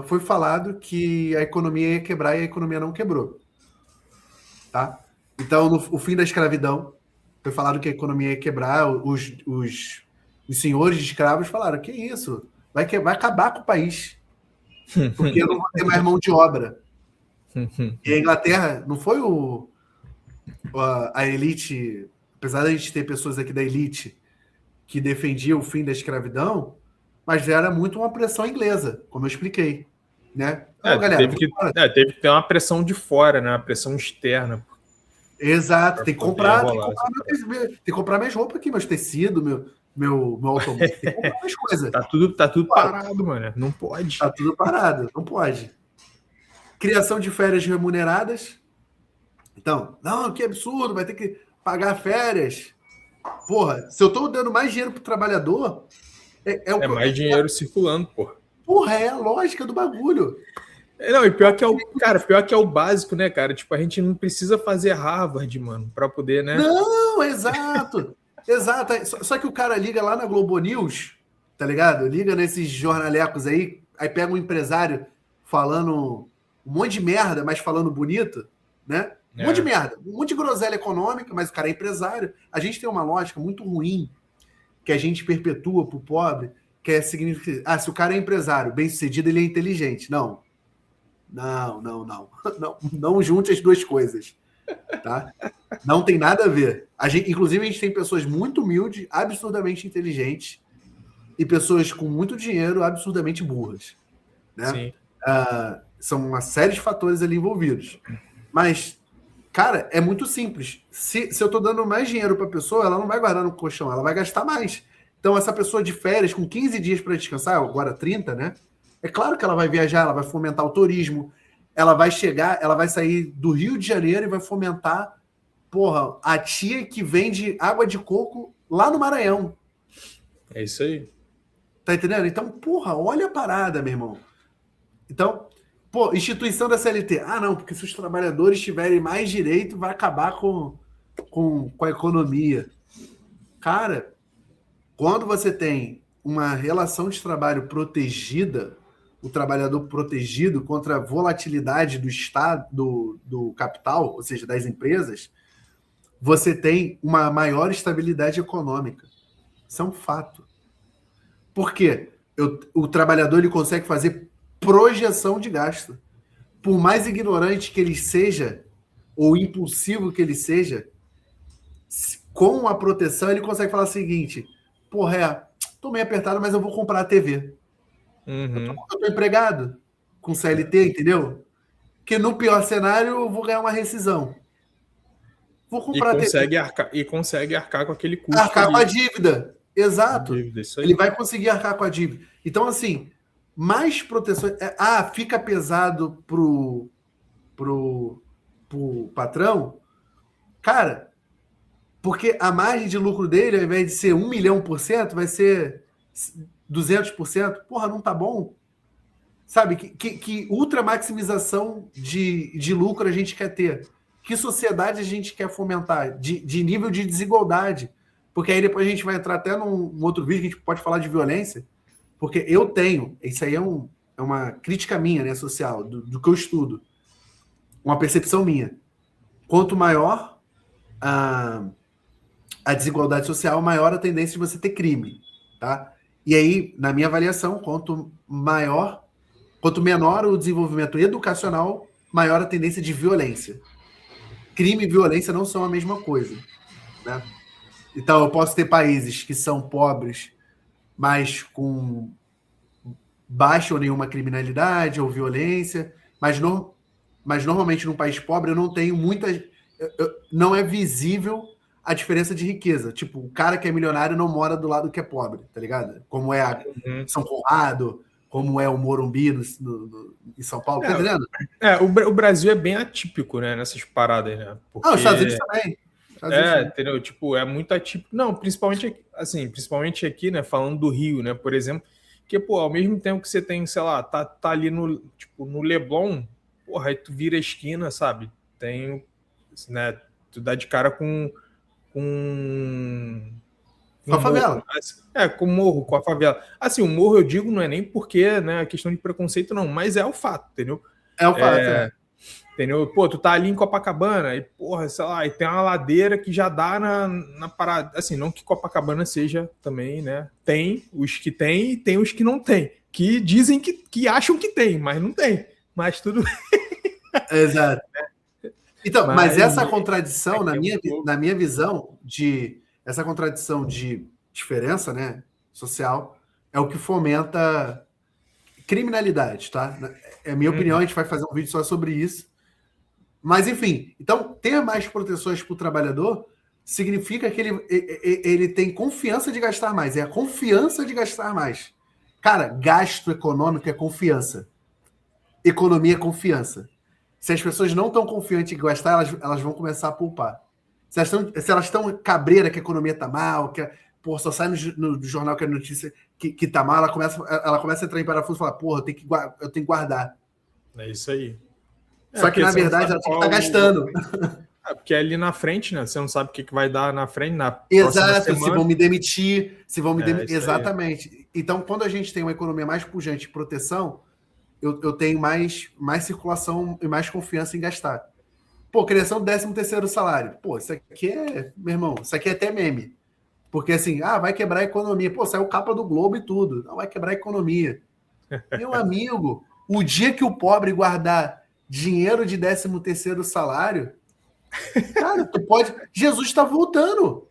foi falado que a economia ia quebrar e a economia não quebrou. Tá? Então, o fim da escravidão, foi falado que a economia ia quebrar, os senhores de escravos falaram, que isso? Vai acabar com o país. Porque eu não vou ter mais mão de obra. E a Inglaterra não foi a elite, apesar da gente ter pessoas aqui da elite que defendia o fim da escravidão, mas era muito uma pressão inglesa, como eu expliquei. Né? Então, galera, teve que ter uma pressão de fora, né? Uma pressão externa. Exato, tem que comprar minhas roupas aqui, meus tecidos, meu automóvel, tem que comprar minhas coisas. Tá tudo parado, mano. Não pode. Tá tudo parado, não pode. Criação de férias remuneradas. Então, não, que absurdo, vai ter que pagar férias. Porra, se eu tô dando mais dinheiro pro trabalhador... É mais dinheiro circulando, porra. Porra, é a lógica do bagulho. Não, e pior que é o básico, né, cara? Tipo, a gente não precisa fazer Harvard, mano, pra poder, né? Não, exato. Exato. Só que o cara liga lá na Globo News, tá ligado? Liga nesses jornalecos aí pega um empresário falando um monte de merda, mas falando bonito, né? Um monte de merda, um monte de groselha econômica, mas o cara é empresário. A gente tem uma lógica muito ruim que a gente perpetua pro pobre, que é significar, se o cara é empresário, bem-sucedido, ele é inteligente. Não. Não junte as duas coisas, tá? Não tem nada a ver. Inclusive, a gente tem pessoas muito humildes, absurdamente inteligentes, e pessoas com muito dinheiro, absurdamente burras, né? São uma série de fatores ali envolvidos. Mas, cara, é muito simples. Se eu tô dando mais dinheiro para a pessoa, ela não vai guardar no colchão, ela vai gastar mais. Então, essa pessoa de férias com 15 dias para descansar, agora 30, né? É claro que ela vai viajar, ela vai fomentar o turismo, ela vai chegar, ela vai sair do Rio de Janeiro e vai fomentar, porra, a tia que vende água de coco lá no Maranhão. É isso aí. Tá entendendo? Então, porra, olha a parada, meu irmão. Então, pô, instituição da CLT. Ah, não, porque se os trabalhadores tiverem mais direito, vai acabar com a economia. Cara, quando você tem uma relação de trabalho protegida, o trabalhador protegido contra a volatilidade do Estado, do capital, ou seja, das empresas, você tem uma maior estabilidade econômica. Isso é um fato. Por quê? O trabalhador ele consegue fazer projeção de gasto. Por mais ignorante que ele seja, ou impulsivo que ele seja, com a proteção ele consegue falar o seguinte: porra, tô meio apertado, mas eu vou comprar a TV. Uhum. Eu tô empregado com CLT, entendeu? Que no pior cenário eu vou ganhar uma rescisão. Vou comprar a TV. E consegue arcar com aquele custo. Arcar com a dívida. Exato. Dívida, isso aí. Ele vai conseguir arcar com a dívida. Então, assim, mais proteções. Fica pesado pro patrão. Cara, porque a margem de lucro dele, ao invés de ser 1 milhão por cento, vai ser 200%. Porra, não tá bom? Sabe? Que ultra maximização de lucro a gente quer ter? Que sociedade a gente quer fomentar? De nível de desigualdade. Porque aí depois a gente vai entrar até num outro vídeo que a gente pode falar de violência. Porque eu tenho, isso aí é uma crítica minha, né, social, do que eu estudo. Uma percepção minha. Quanto maior a desigualdade social, maior a tendência de você ter crime. Tá? E aí, na minha avaliação, quanto menor o desenvolvimento educacional, maior a tendência de violência. Crime e violência não são a mesma coisa. Né? Então, eu posso ter países que são pobres, mas com baixa ou nenhuma criminalidade ou violência, mas normalmente num país pobre eu não tenho não é visível a diferença de riqueza. Tipo, o cara que é milionário não mora do lado que é pobre, tá ligado? Como é São Conrado, como é o Morumbi em São Paulo, tá entendendo? O Brasil é bem atípico, né, nessas paradas, né? Porque... os Estados Unidos também. Entendeu? Tipo, é muito atípico. Não, principalmente aqui, né, falando do Rio, né, por exemplo, que, pô, ao mesmo tempo que você tem, sei lá, tá ali no Leblon, porra, aí tu vira a esquina, sabe? Tem, né, tu dá de cara com a favela. Com o morro, com a favela. Assim, o morro, eu digo, não é nem porque, né, a questão de preconceito, não, mas é o fato, entendeu? É o fato, Entendeu? Pô, tu tá ali em Copacabana e, porra, sei lá, e tem uma ladeira que já dá na parada. Assim, não que Copacabana seja também, né? Tem os que tem e tem os que não tem. Que dizem que acham que tem, mas não tem. Mas tudo Exato. Então, mas essa contradição, na minha visão, essa contradição de diferença, né, social, é o que fomenta criminalidade, tá? É a minha opinião, a gente vai fazer um vídeo só sobre isso. Mas, enfim, então, ter mais proteções para o trabalhador significa que ele tem confiança de gastar mais. É a confiança de gastar mais. Cara, gasto econômico é confiança. Economia é confiança. Se as pessoas não estão confiantes em gastar, elas vão começar a poupar. Se elas estão cabreira que a economia está mal, só sai no jornal que a notícia que tá mal, ela começa a entrar em parafuso e falar, porra, eu tenho que guardar. É isso aí. Só que, na verdade, ela está gastando. Porque ali na frente, né? Você não sabe o que vai dar na frente, Exato, se vão me demitir, Exatamente. Aí. Então, quando a gente tem uma economia mais pujante de proteção, eu tenho mais circulação e mais confiança em gastar. Pô, criação do 13º salário. Pô, isso aqui meu irmão, isso aqui é até meme. Porque assim, vai quebrar a economia. Pô, saiu capa do Globo e tudo. Não, vai quebrar a economia. Meu amigo, o dia que o pobre guardar dinheiro de 13º salário, cara, tu pode... Jesus está voltando.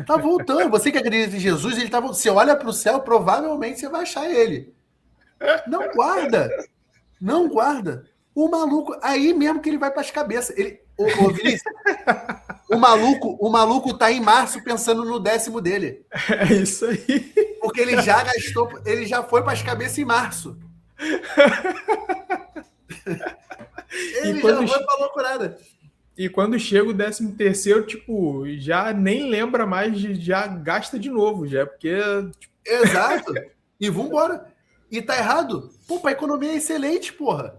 Tá voltando. Você que acredita em Jesus, ele tá... Você olha para o céu, provavelmente você vai achar ele. Não guarda. Não guarda. O maluco, aí mesmo que ele vai para as cabeças. Ô, Vinícius, o maluco tá em março pensando no 10º dele. É isso aí. Porque ele já gastou, ele já foi para as cabeças em março. Ele já foi pra loucurada. E quando chega o 13º, tipo, já nem lembra mais, já gasta de novo, já, porque... Tipo... Exato. E vambora. E tá errado? Pô, pra economia é excelente, porra.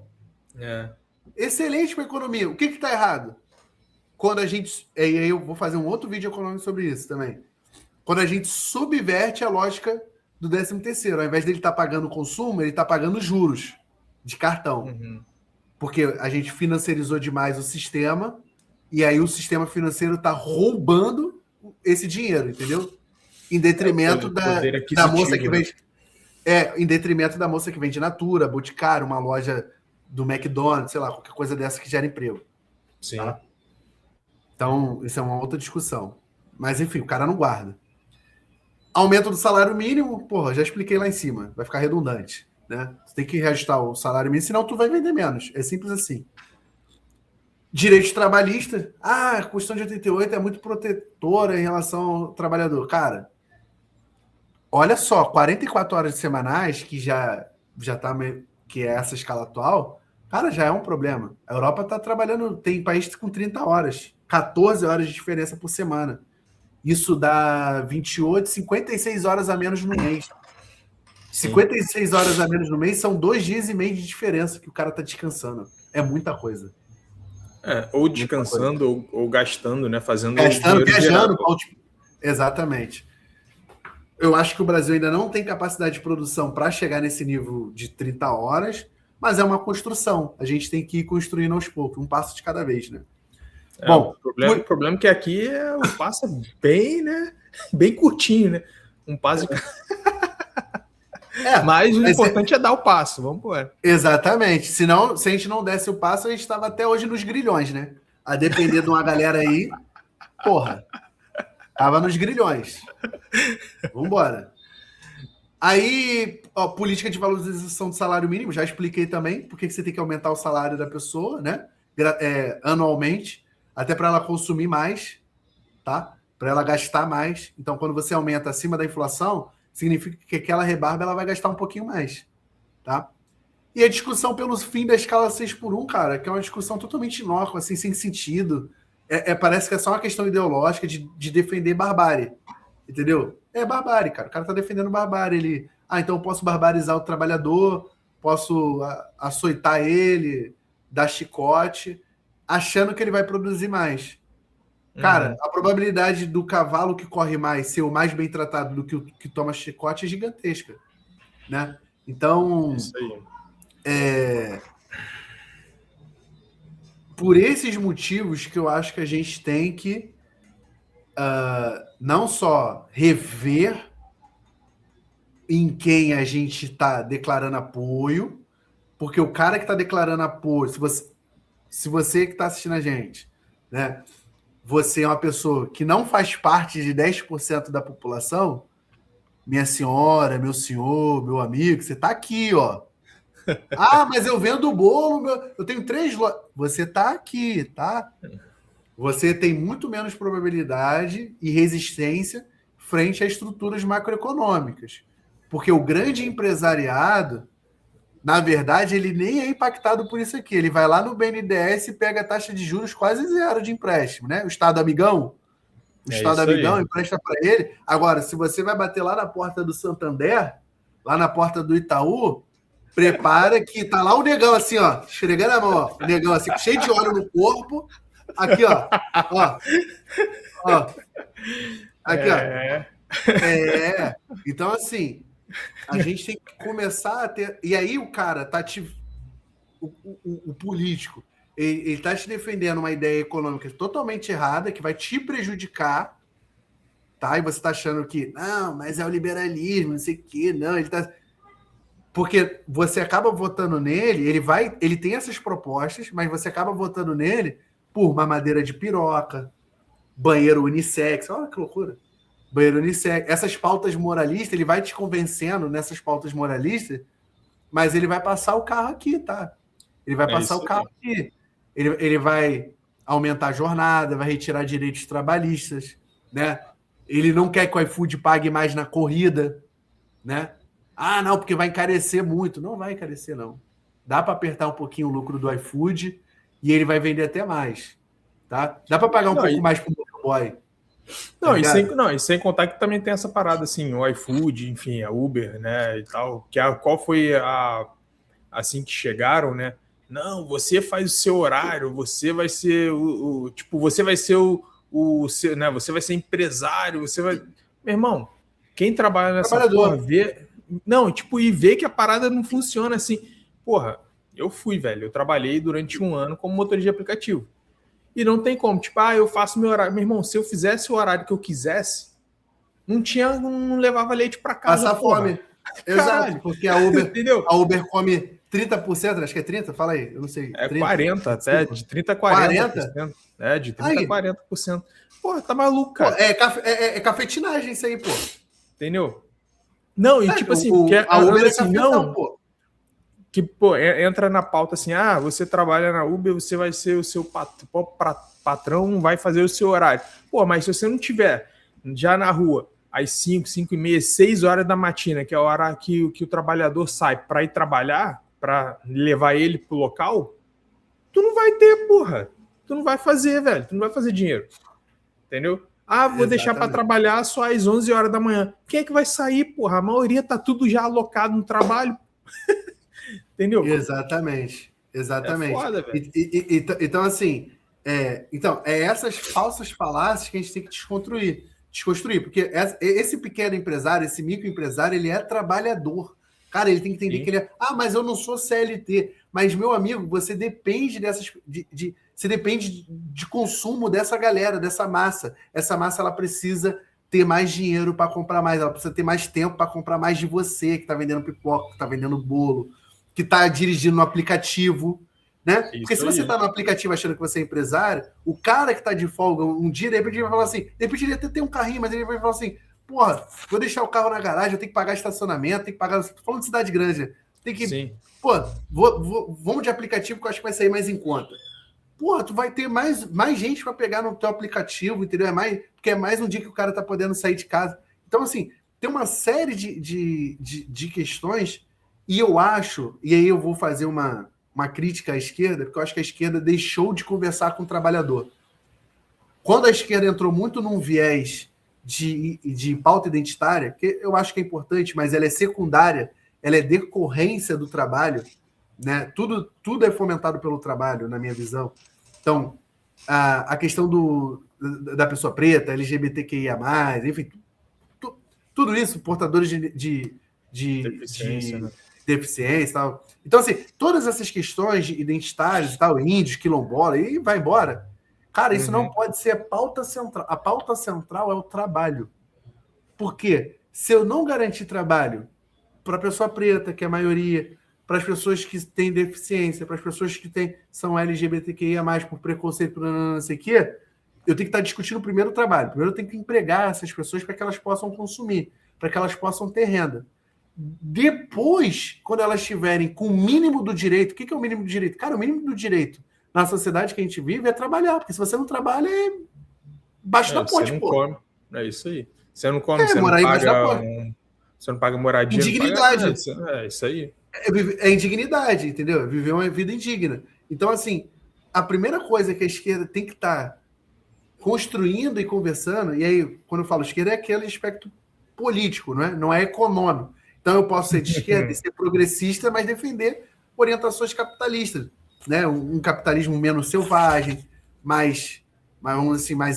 É. Excelente pra economia. O que tá errado? Quando a gente... E aí eu vou fazer um outro vídeo econômico sobre isso também. Quando a gente subverte a lógica do 13º. Ao invés dele estar pagando consumo, ele tá pagando juros de cartão. Uhum. Porque a gente financiarizou demais o sistema e aí o sistema financeiro tá roubando esse dinheiro, entendeu? Em detrimento da moça que vende... em detrimento da moça que vende Natura, Boticário, uma loja do McDonald's, sei lá, qualquer coisa dessa que gera emprego. Sim. Tá? Então, isso é uma outra discussão. Mas, enfim, o cara não guarda. Aumento do salário mínimo, porra, já expliquei lá em cima. Vai ficar redundante, né? Você tem que reajustar o salário mínimo, senão tu vai vender menos. É simples assim. Direitos trabalhistas. A Constituição de 88 é muito protetora em relação ao trabalhador. Cara, olha só, 44 horas semanais, que já tá que é essa escala atual, cara, já é um problema. A Europa tá trabalhando, tem país com 30 horas, 14 horas de diferença por semana. Isso dá 28, 56 horas a menos no mês. 56 horas a menos no mês são 2 dias e meio de diferença que o cara tá descansando. É muita coisa. Ou descansando ou gastando, né? Gastando, viajando. Exatamente. Eu acho que o Brasil ainda não tem capacidade de produção para chegar nesse nível de 30 horas, mas é uma construção. A gente tem que ir construindo aos poucos, um passo de cada vez, né? Bom, o problema é que aqui o passo é bem, né? Bem curtinho, né? Um passo de... mas o importante é dar o passo, vamos embora. Exatamente. Senão, se a gente não desse o passo, a gente estava até hoje nos grilhões, né? A depender de uma galera aí, porra, tava nos grilhões. Vambora. Aí, política de valorização do salário mínimo, já expliquei também porque que você tem que aumentar o salário da pessoa, né? Anualmente, até para ela consumir mais, tá? Para ela gastar mais. Então, quando você aumenta acima da inflação, significa que aquela rebarba ela vai gastar um pouquinho mais, tá? E a discussão pelo fim da escala 6x1, cara, que é uma discussão totalmente inócua, assim, sem sentido. Parece que é só uma questão ideológica de defender barbárie, entendeu? É barbárie, cara. O cara tá defendendo barbárie. Então eu posso barbarizar o trabalhador, posso açoitar ele, dar chicote, achando que ele vai produzir mais. Cara, a probabilidade do cavalo que corre mais ser o mais bem tratado do que o que toma chicote é gigantesca, né? Então, isso aí. Por esses motivos que eu acho que a gente tem que não só rever em quem a gente está declarando apoio, porque o cara que está declarando apoio, se você que está assistindo a gente, né? Você é uma pessoa que não faz parte de 10% da população, minha senhora, meu senhor, meu amigo, você tá aqui, ó. Mas eu vendo bolo, eu tenho 3 lojas. Você tá aqui, tá? Você tem muito menos probabilidade e resistência frente a estruturas macroeconômicas. Porque o grande empresariado, na verdade, ele nem é impactado por isso aqui. Ele vai lá no BNDES e pega a taxa de juros quase zero de empréstimo, né? O Estado amigão. O Estado amigão empresta para ele. Agora, se você vai bater lá na porta do Santander, lá na porta do Itaú, prepara que tá lá o negão assim, ó, esfregando a mão, ó. O negão assim, cheio de óleo no corpo. Aqui, ó. Aqui, ó. Então, assim, a gente tem que começar a ter... E aí o cara tá o político, ele tá te defendendo uma ideia econômica totalmente errada, que vai te prejudicar, tá? E você tá achando que, não, mas é o liberalismo, não sei o quê, não, ele tá... Porque você acaba votando nele, ele tem essas propostas, mas você acaba votando nele por mamadeira de piroca, banheiro unissex, olha que loucura. Banheiro unissex. Essas pautas moralistas, ele vai te convencendo nessas pautas moralistas mas ele vai passar o carro aqui, tá? Ele vai passar o carro aqui. Ele vai aumentar a jornada, vai retirar direitos trabalhistas, né? Ele não quer que o iFood pague mais na corrida, né? Ah, não, porque vai encarecer muito. Não vai encarecer, não. Dá para apertar um pouquinho o lucro do iFood e ele vai vender até mais, tá? Dá para pagar um pouco mais para o motoboy. Não, e sem contar que também tem essa parada assim, o iFood, enfim, a Uber, né, e tal, qual foi assim que chegaram, né? Não, você faz o seu horário, você vai ser tipo, você vai ser o seu, né, você vai ser empresário, você vai... Meu irmão, quem trabalha nessa porra vê... Não, tipo, e vê que a parada não funciona assim. Porra, eu trabalhei durante 1 ano como motorista de aplicativo. E não tem como, tipo, eu faço meu horário. Meu irmão, se eu fizesse o horário que eu quisesse, não levava leite para casa. Passar fome. Exato, porque a Uber, entendeu? A Uber come 30%, acho que é 30%, fala aí, eu não sei. É 30, 40 até, de 30% a 40%. É, de 30% a 40%. Porra, tá maluco, cara. Pô, é cafetinagem isso aí, pô. Entendeu? Não, e tipo assim... a Uber é cafetão, pô. Que, pô, entra na pauta assim, você trabalha na Uber, você vai ser o seu patrão, vai fazer o seu horário. Pô, mas se você não tiver já na rua às 5, 5 e meia, 6 horas da matina, que é a hora que o trabalhador sai para ir trabalhar, para levar ele pro local, tu não vai ter, porra. Tu não vai fazer, velho. Tu não vai fazer dinheiro. Entendeu? Vou deixar para trabalhar só às 11 horas da manhã. Quem é que vai sair, porra? A maioria tá tudo já alocado no trabalho. Entendeu? Exatamente. É foda, velho. Então, assim, essas falsas falácias que a gente tem que desconstruir, porque esse pequeno empresário, esse microempresário, ele é trabalhador. Cara, ele tem que entender que ele é... mas eu não sou CLT. Mas, meu amigo, você depende você depende de consumo dessa galera, dessa massa. Essa massa, ela precisa ter mais dinheiro para comprar mais, ela precisa ter mais tempo para comprar mais de você, que está vendendo pipoca, que está vendendo bolo, que está dirigindo no aplicativo, né? Porque se você está no aplicativo achando que você é empresário, o cara que está de folga um dia, de repente ele vai falar assim, de repente ele até tem um carrinho, mas ele vai falar assim, porra, vou deixar o carro na garagem, eu tenho que pagar estacionamento, tenho que pagar... Tô falando de cidade grande, tem que... Sim. Pô, vamos de aplicativo que eu acho que vai sair mais em conta. Porra, tu vai ter mais gente para pegar no teu aplicativo, entendeu? Porque é mais um dia que o cara tá podendo sair de casa. Então, assim, tem uma série de questões, e eu acho, e aí eu vou fazer uma crítica à esquerda, porque eu acho que a esquerda deixou de conversar com o trabalhador. Quando a esquerda entrou muito num viés de pauta identitária, que eu acho que é importante, mas ela é secundária, ela é decorrência do trabalho, né? Tudo é fomentado pelo trabalho, na minha visão. Então, a questão da pessoa preta, LGBTQIA+, enfim, tudo isso, portadores de deficiência e tal. Então, assim, todas essas questões identitárias e tal, índios, quilombola, e vai embora. Cara, isso não pode ser a pauta central. A pauta central é o trabalho. Por quê? Se eu não garantir trabalho para a pessoa preta, que é a maioria, para as pessoas que têm deficiência, para as pessoas que são LGBTQIA+, por preconceito, por não sei o quê, eu tenho que estar discutindo primeiro o trabalho. Primeiro eu tenho que empregar essas pessoas para que elas possam consumir, para que elas possam ter renda. Depois, quando elas estiverem com o mínimo do direito, o que é o mínimo do direito? Cara, o mínimo do direito na sociedade que a gente vive é trabalhar, porque se você não trabalha, é baixo da ponte, pô. Come. É isso aí. Você não come, você não paga moradia. Indignidade. É isso aí. É indignidade, entendeu? Viver uma vida indigna. Então, assim, a primeira coisa que a esquerda tem que estar construindo e conversando, e aí, quando eu falo esquerda, é aquele aspecto político, não é econômico. Então, eu posso ser de esquerda e ser progressista, mas defender orientações capitalistas, né? Um capitalismo menos selvagem, mais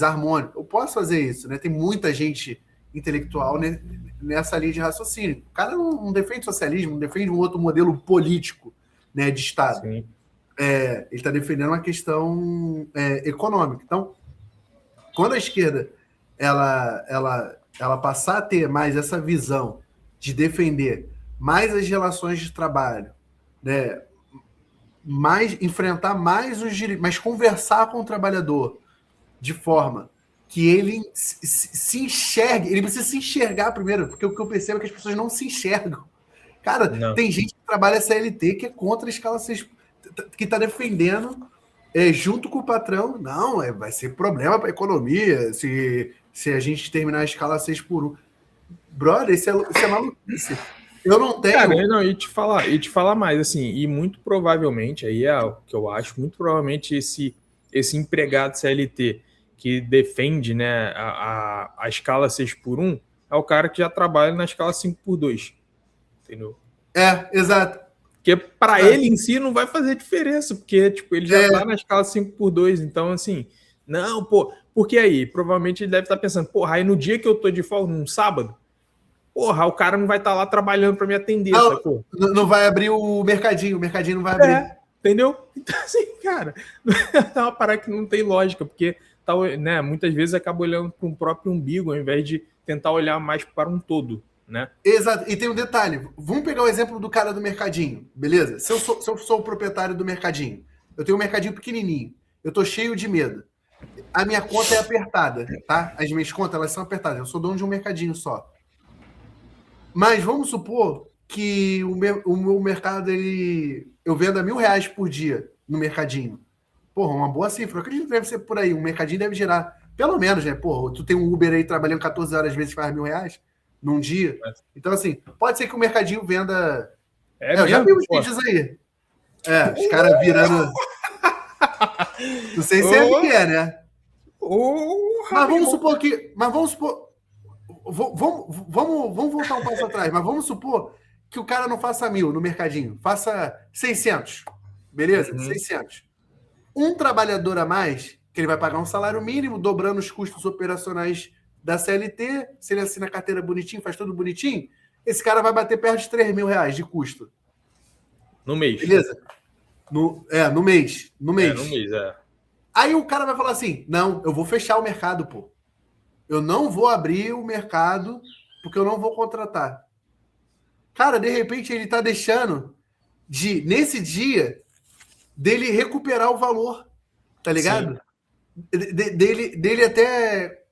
harmônico. Eu posso fazer isso, né? Tem muita gente intelectual nessa linha de raciocínio. O cara não defende socialismo, não defende um outro modelo político, né, de Estado. Sim. Ele está defendendo uma questão econômica. Então, quando a esquerda ela passar a ter mais essa visão de defender mais as relações de trabalho, né, enfrentar mais os direitos, mas conversar com o trabalhador de forma que ele se enxergue, ele precisa se enxergar primeiro, porque o que eu percebo é que as pessoas não se enxergam. Cara, Não. tem gente que trabalha CLT que é contra a escala 6, que tá defendendo junto com o patrão. Não, vai ser problema para a economia se a gente terminar a escala 6 por 1. Brother, isso é maluquice. Eu não tenho. Cara, não, e te falar mais, assim, e muito provavelmente, aí é o que eu acho, muito provavelmente esse empregado CLT que defende, né, a escala 6 por 1 é o cara que já trabalha na escala 5 por 2, entendeu? Exato. Porque para ele em si não vai fazer diferença, porque tipo, ele já tá na escala 5 por 2, então assim, não, pô, porque aí, provavelmente ele deve estar pensando, porra, aí no dia que eu tô de folga, num sábado, porra, o cara não vai estar lá trabalhando para me atender, sacou? Não vai abrir o mercadinho não vai abrir. Entendeu? Então, assim, cara, é uma parada que não tem lógica, porque tá, né, muitas vezes acaba olhando para um próprio umbigo, ao invés de tentar olhar mais para um todo, né? Exato. E tem um detalhe. Vamos pegar o exemplo do cara do mercadinho, beleza? Se eu sou o proprietário do mercadinho, eu tenho um mercadinho pequenininho, eu tô cheio de medo. A minha conta é apertada, tá? As minhas contas, elas são apertadas. Eu sou dono de um mercadinho só. Mas vamos supor que o meu mercado, eu venda R$1.000 por dia no mercadinho. Porra, uma boa cifra. Eu acredito que deve ser por aí. Um mercadinho deve gerar, pelo menos, né? Porra, tu tem um Uber aí trabalhando 14 horas, às vezes faz R$1.000 num dia. Então, assim, pode ser que o mercadinho venda... eu já vi uns vídeos aí. Os caras virando... Não sei se é o que é, né? Mas vamos supor que... Vamos voltar um passo atrás, mas vamos supor que o cara não faça 1.000 no mercadinho, faça 600, beleza? 600. Um trabalhador a mais, que ele vai pagar um salário mínimo, dobrando os custos operacionais da CLT, se ele assina a carteira bonitinho, faz tudo bonitinho, esse cara vai bater perto de R$3.000 de custo. No mês. Beleza? No mês. No mês, Aí o cara vai falar assim, não, eu vou fechar o mercado, pô. Eu não vou abrir o mercado porque eu não vou contratar. Cara, de repente ele tá deixando nesse dia, dele recuperar o valor, tá ligado? Dele até,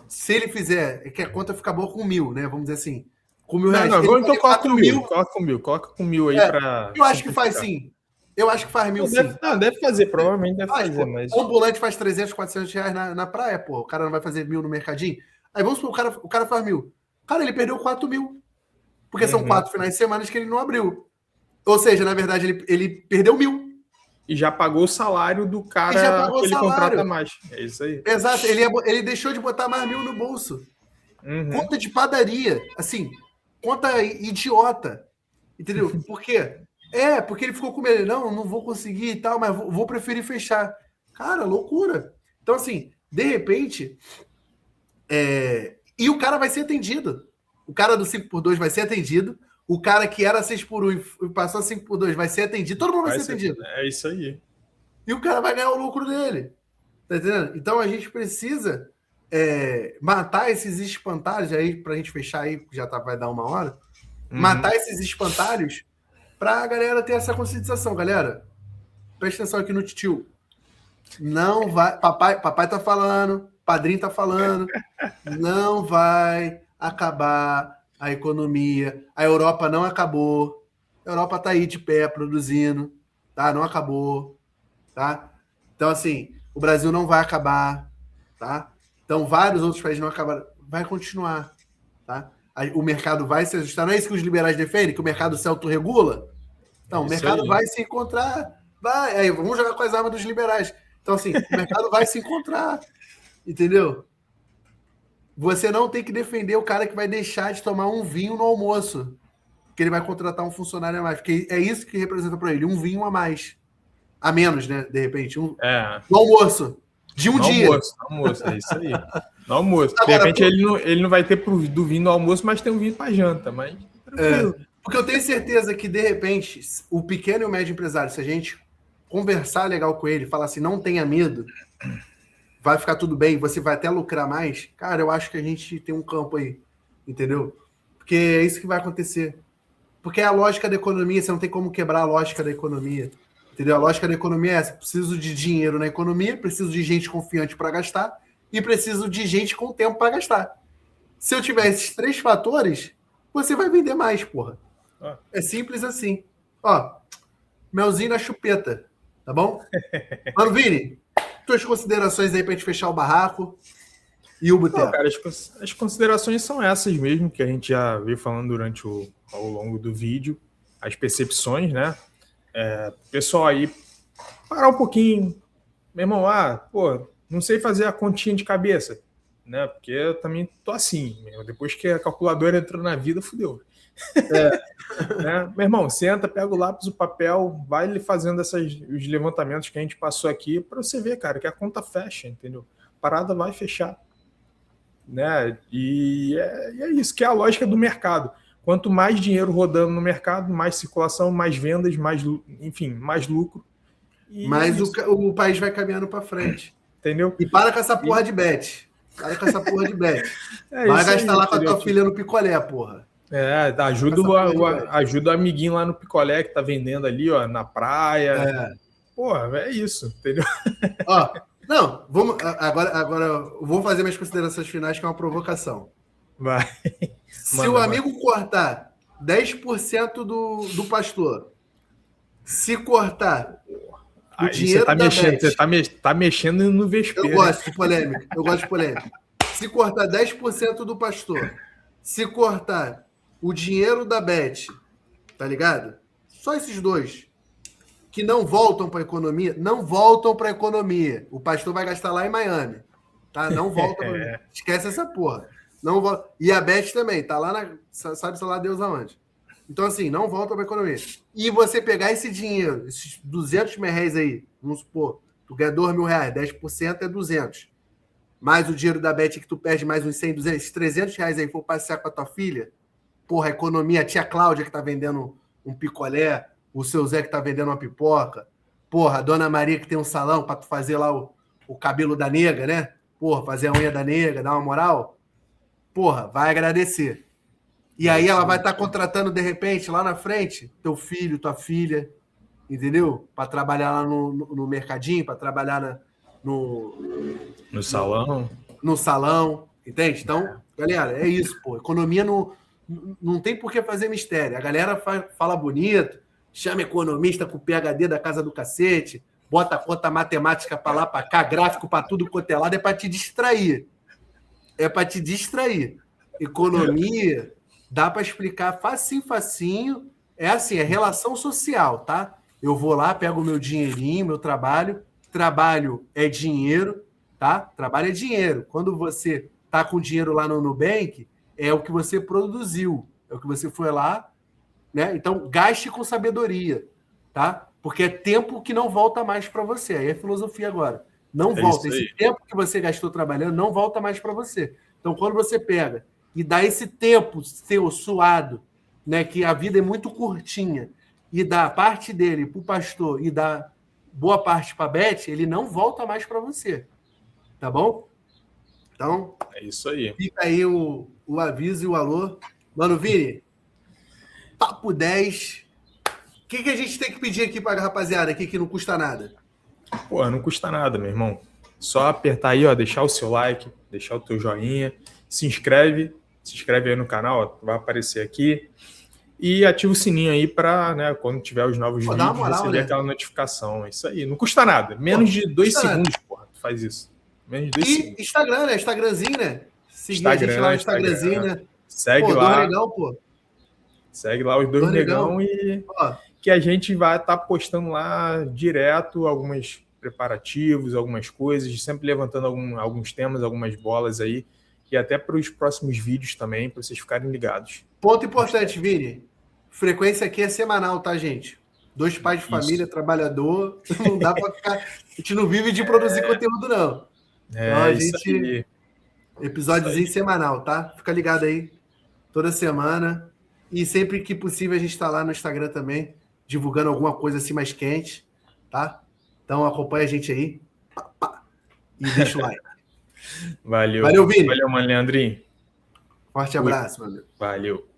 se ele fizer, que a conta fica boa com 1.000, né? Vamos dizer assim. Com R$1.000. Não, então coloca com 1.000 aí pra... Eu acho que faz sim. Eu acho que faz 1.000 sim. Deve fazer, provavelmente deve fazer, pô, mas... O ambulante faz 300, 400 reais na praia, pô. O cara não vai fazer 1.000 no mercadinho. Aí vamos supor, o cara faz 1.000. Cara, ele perdeu 4.000. Porque são 4 finais de semana que ele não abriu. Ou seja, na verdade, ele perdeu 1.000. E já pagou o salário do cara que ele contrata mais. É isso aí. Exato. Ele deixou de botar mais 1.000 no bolso. Conta de padaria. Assim, conta idiota. Entendeu? Por quê? Porque ele ficou com medo. Não vou conseguir e tal, mas vou preferir fechar. Cara, loucura. Então, assim, de repente... E o cara vai ser atendido. O cara do 5x2 vai ser atendido. O cara que era 6x1 e passou a 5x2 vai ser atendido. Todo mundo vai ser atendido. É isso aí. E o cara vai ganhar o lucro dele. Tá entendendo? Então a gente precisa matar esses espantalhos aí, pra gente fechar aí, já vai dar 1 hora. Matar esses espantalhos pra galera ter essa conscientização. Galera, presta atenção aqui no tio. Não vai... Papai tá falando, padrinho tá falando. Não vai acabar a economia. A Europa não acabou. A Europa tá aí de pé produzindo, tá? Não acabou, tá? Então, assim, o Brasil não vai acabar, tá? Então, vários outros países não acabaram. Vai continuar, tá? O mercado vai se ajustar. Não é isso que os liberais defendem? Que o mercado se autorregula? Então, o mercado vai se encontrar. Vai. Aí, vamos jogar com as armas dos liberais. Então, assim, o mercado vai se encontrar. Entendeu? Você não tem que defender o cara que vai deixar de tomar um vinho no almoço, que ele vai contratar um funcionário a mais, porque é isso que representa para ele, um vinho a mais. A menos, né? De repente. No almoço. De um dia. No almoço, é isso aí. No almoço. De repente ele não vai ter do vinho no almoço, mas tem um vinho para janta, mas tranquilo. Porque eu tenho certeza que, de repente, o pequeno e o médio empresário, se a gente conversar legal com ele, falar assim, não tenha medo, vai ficar tudo bem, você vai até lucrar mais, cara, eu acho que a gente tem um campo aí, entendeu? Porque é isso que vai acontecer. Porque é a lógica da economia, você não tem como quebrar a lógica da economia, entendeu? A lógica da economia é essa, preciso de dinheiro na economia, preciso de gente confiante para gastar e preciso de gente com tempo para gastar. Se eu tiver esses 3 fatores, você vai vender mais, porra. É simples assim. Ó, melzinho na chupeta, tá bom? Mano, Vini, tuas considerações aí pra gente fechar o barraco e o Não, boteco. cara, as considerações são essas mesmo, que a gente já veio falando ao longo do vídeo, as percepções, né? Pessoal aí, parar um pouquinho, meu irmão, pô, não sei fazer a continha de cabeça, né? Porque eu também tô assim, depois que a calculadora entrou na vida, fudeu. Né? Meu irmão, senta, pega o lápis, o papel, vai fazendo os levantamentos que a gente passou aqui para você ver, cara, que a conta fecha, entendeu? A parada vai fechar. Né? E é isso, que é a lógica do mercado. Quanto mais dinheiro rodando no mercado, mais circulação, mais vendas, enfim, mais lucro. Mas o país vai caminhando para frente. Entendeu? E para com essa porra de bet. Para com essa porra de bet. Vai gastar aí, lá com a tua filha no picolé, porra. Ajuda o amiguinho lá no picolé que tá vendendo ali, ó, na praia. Porra, é isso, entendeu? Ó, não, agora vou fazer minhas considerações finais, que é uma provocação. Vai. Se o amigo cortar 10% do pastor, se cortar o dinheiro você tá mexendo no vespeiro. Eu gosto de polêmica. Se cortar 10% do pastor, se cortar o dinheiro da Bet, tá ligado? Só esses dois que não voltam para a economia, não voltam para a economia. O pastor vai gastar lá em Miami, tá? Não volta. Esquece essa porra. Não volta. E a Bet também, tá lá sabe-se lá Deus aonde. Então, assim, não volta para a economia. E você pegar esse dinheiro, esses 200 mil reais aí, vamos supor, tu ganha 2 mil reais, 10% é 200. Mais o dinheiro da Bet que tu perde mais uns 100, 200, esses 300 reais aí for passear com a tua filha, porra, a economia, a tia Cláudia que tá vendendo um picolé, o seu Zé que tá vendendo uma pipoca, porra, a dona Maria que tem um salão para tu fazer lá o cabelo da nega, né? Porra, fazer a unha da nega, dar uma moral. Porra, vai agradecer. E aí ela vai estar contratando, de repente, lá na frente, teu filho, tua filha, entendeu? Para trabalhar lá no mercadinho, para trabalhar no salão. No salão, entende? Então, galera, é isso, pô. Economia não tem por que fazer mistério. A galera fala bonito, chama economista com PhD da casa do cacete, bota a conta matemática para lá, para cá, gráfico para tudo quanto é lado, é para te distrair. Economia, dá para explicar facinho. É assim, é relação social, tá? Eu vou lá, pego o meu dinheirinho, meu trabalho. Trabalho é dinheiro, tá? Trabalho é dinheiro. Quando você tá com dinheiro lá no Nubank, é o que você produziu, é o que você foi lá, né? Então, gaste com sabedoria, tá? Porque é tempo que não volta mais para você. Aí é filosofia agora. Não volta. Esse tempo que você gastou trabalhando não volta mais para você. Então, quando você pega e dá esse tempo seu suado, né, que a vida é muito curtinha, e dá parte dele para o pastor e dá boa parte para a Bet, ele não volta mais para você. Tá bom? Então, é isso aí. Fica aí o aviso e o alô. Mano, Vini, papo 10. O que a gente tem que pedir aqui para a rapaziada aqui que não custa nada? Pô, não custa nada, meu irmão. Só apertar aí, ó, deixar o seu like, deixar o teu joinha, se inscreve aí no canal, ó, vai aparecer aqui. E ativa o sininho aí para, né, quando tiver os novos vídeos, receber aquela notificação. É isso aí, não custa nada. Menos de 2 segundos, porra, tu faz isso. Menos de 2 segundos. Instagram, né? Instagramzinho, né? Seguir a gente lá no Instagramzinho, né? Segue lá. Negão, pô. Segue lá os dois negão e que a gente vai estar postando lá direto alguns preparativos, algumas coisas, sempre levantando alguns temas, algumas bolas aí, e até para os próximos vídeos também, para vocês ficarem ligados. Ponto importante, Vini. Frequência aqui é semanal, tá, gente? 2 pais de família, trabalhador, não dá para ficar... A gente não vive de produzir conteúdo, não. Então, a gente... Episódiozinho semanal, tá? Fica ligado aí. Toda semana. E sempre que possível a gente está lá no Instagram também, divulgando alguma coisa assim mais quente, tá? Então acompanha a gente aí. E deixa o like. Valeu. Valeu, Vini. Valeu, mano, Leandrinho. Forte abraço, mano. Valeu.